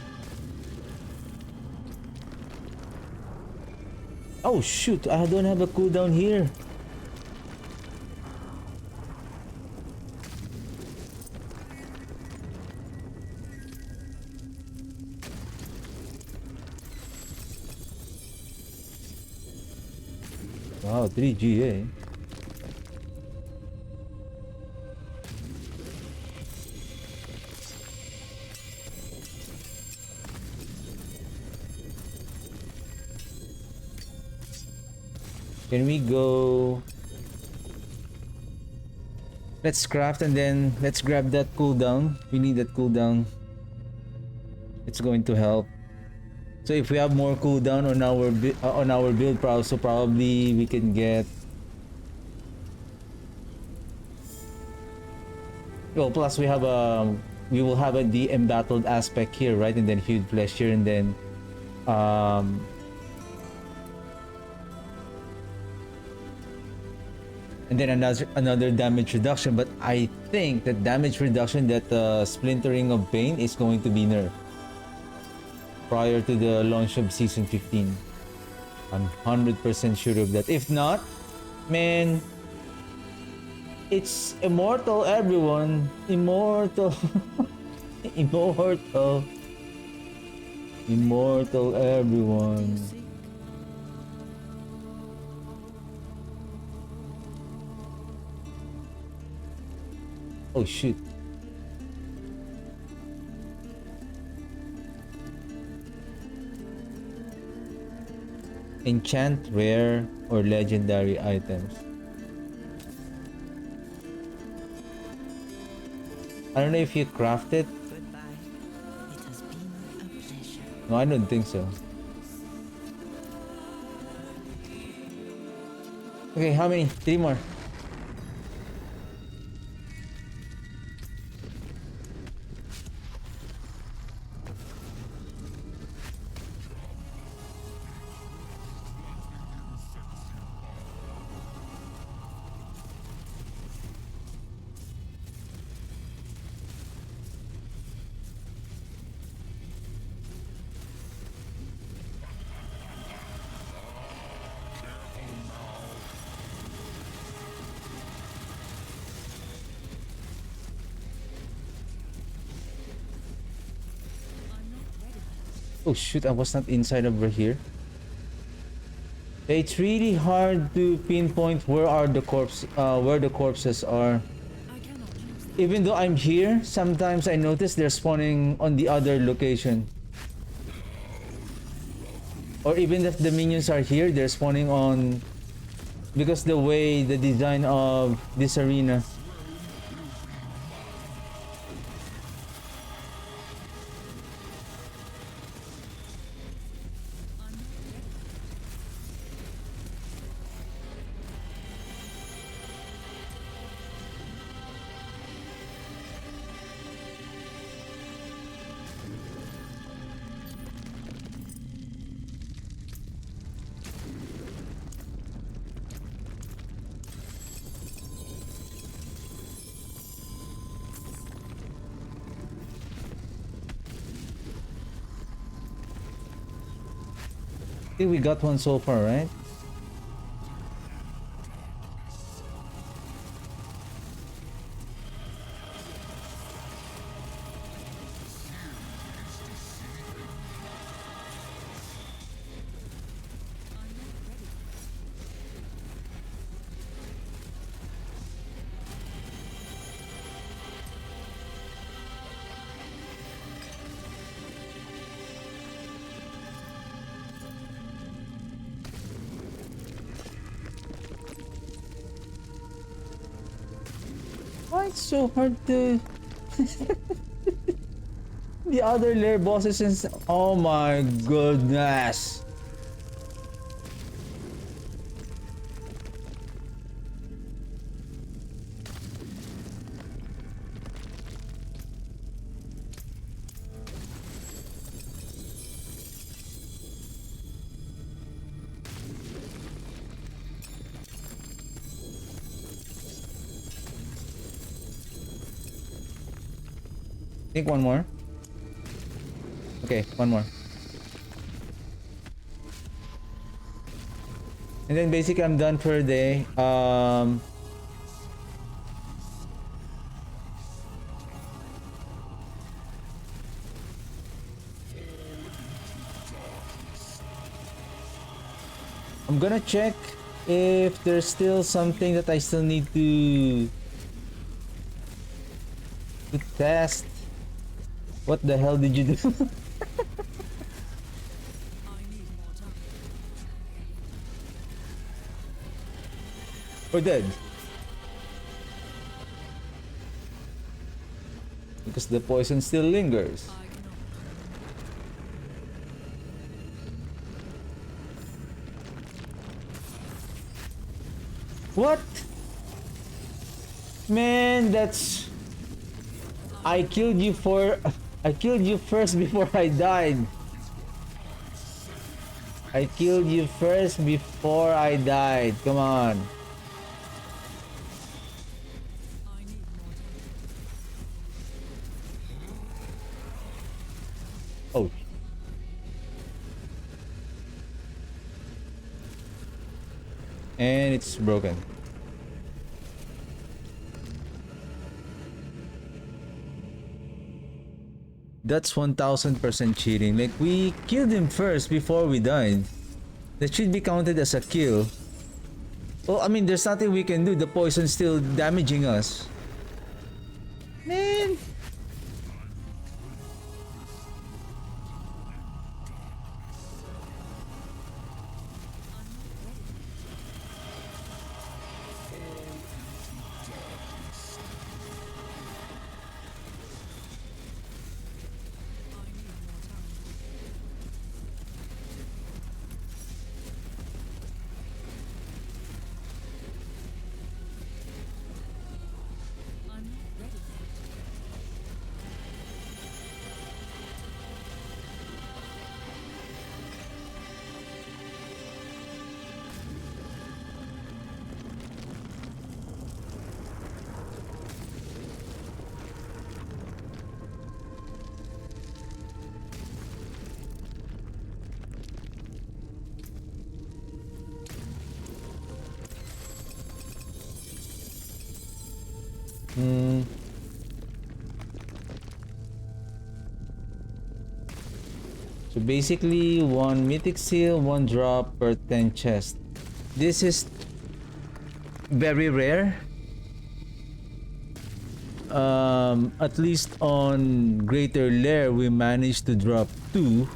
Oh shoot, I don't have a cooldown here. Wow, 3 GA. Can we go? Let's craft and then let's grab that cooldown. We need that cooldown. It's going to help. So if we have more cooldown on our build, so probably we can get. Well, plus we will have the embattled aspect here, right? And then huge flesh here, and then another damage reduction. But I think that damage reduction, that splintering of pain, is going to be nerfed prior to the launch of season 15. I'm 100% sure of that. If not, man, it's immortal, everyone. Immortal. Immortal. Immortal, everyone. Oh shoot. Enchant rare or legendary items. I don't know if you craft it. Goodbye. It has been a pleasure. No, I don't think so. Okay, how many? 3 more. Oh shoot, I was not inside over here. It's really hard to pinpoint where the corpses are. I cannot use them. Even though I'm here, sometimes I notice they're spawning on the other location. Or even if the minions are here, they're spawning on... Because the way the design of this arena. I think we got one so far, right? Why it's so hard to... The other lair bosses is... Oh my goodness! Think one more. Okay, one more. And then basically I'm done for the day. I'm gonna check if there's still something that I still need to test. What the hell did you do? I need more time. We're dead. Because the poison still lingers. I cannot. What? Man, that's... I killed you first before I died. I killed you first before I died. Come on. I need more time. Oh. And it's broken. That's 1000% cheating. Like, we killed him first before we died. That should be counted as a kill. Well, I mean, there's nothing we can do. The poison's still damaging us. Man. So basically, 1 mythic seal, 1 drop per 10 chest. This is very rare. At least on Greater Lair, we managed to drop 2.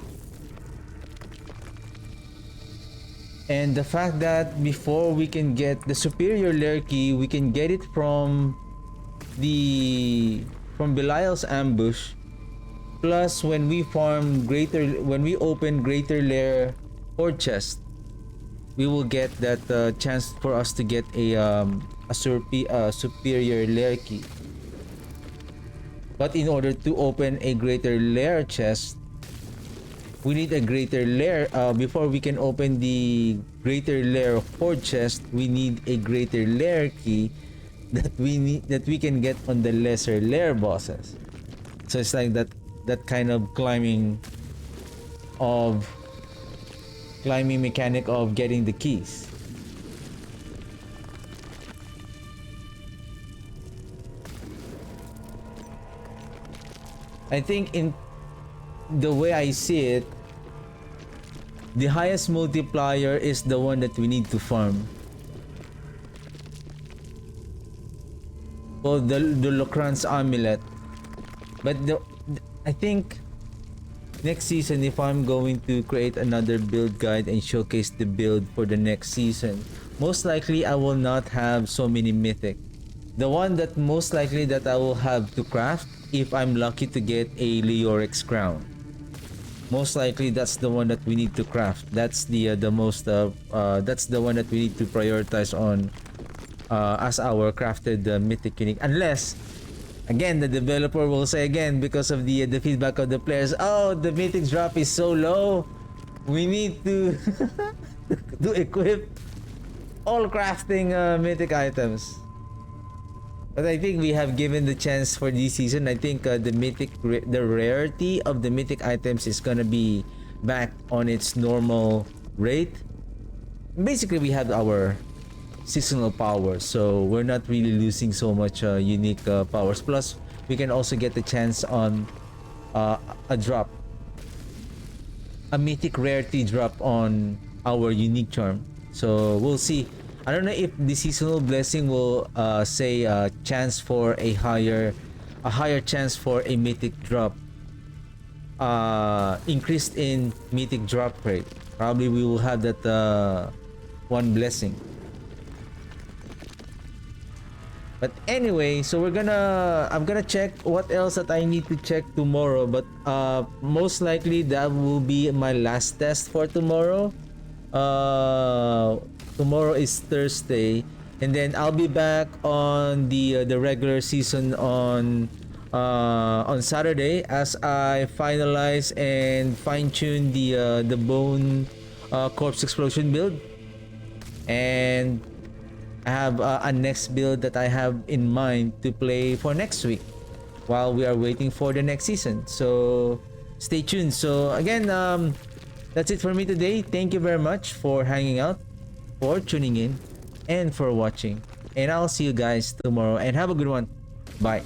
And the fact that before we can get the superior lair key, we can get it from Belial's ambush. Plus, when we open Greater Lair Horde chest, we will get that chance for us to get a superior lair key. But in order to open a Greater Lair chest, we need a Greater Lair. Before we can open the Greater Lair Horde chest, we need a Greater Lair key that we can get on the lesser lair bosses. So it's like that kind of climbing mechanic of getting the keys. I think in the way I see it, the highest multiplier is the one that we need to farm. Well, the Locran's amulet. But I think next season, if I'm going to create another build guide and showcase the build for the next season, most likely I will not have so many mythic. The one that most likely that I will have to craft, if I'm lucky to get a Leorix crown, most likely that's the one that we need to craft. That's the most that's the one that we need to prioritize on as our crafted mythic unique. Unless again the developer will say again, because of the feedback of the players, oh, the mythic drop is so low, we need to to equip all crafting mythic items. But I think we have given the chance for this season. I think the rarity of the mythic items is gonna be back on its normal rate. Basically, we have our seasonal powers, so we're not really losing so much unique powers. Plus, we can also get the chance on a drop, a mythic rarity drop on our unique charm. So we'll see. I don't know if the seasonal blessing will say chance for a higher chance for a mythic drop, increased in mythic drop rate. Probably we will have that one blessing. But anyway, so I'm gonna check what else that I need to check tomorrow, but most likely that will be my last test for tomorrow. Tomorrow is Thursday, and then I'll be back on the regular season on Saturday as I finalize and fine tune the bone corpse explosion build, and I have a next build that I have in mind to play for next week while we are waiting for the next season. So stay tuned. So again, that's it for me today. Thank you very much for hanging out, for tuning in, and for watching. And I'll see you guys tomorrow, and have a good one. Bye.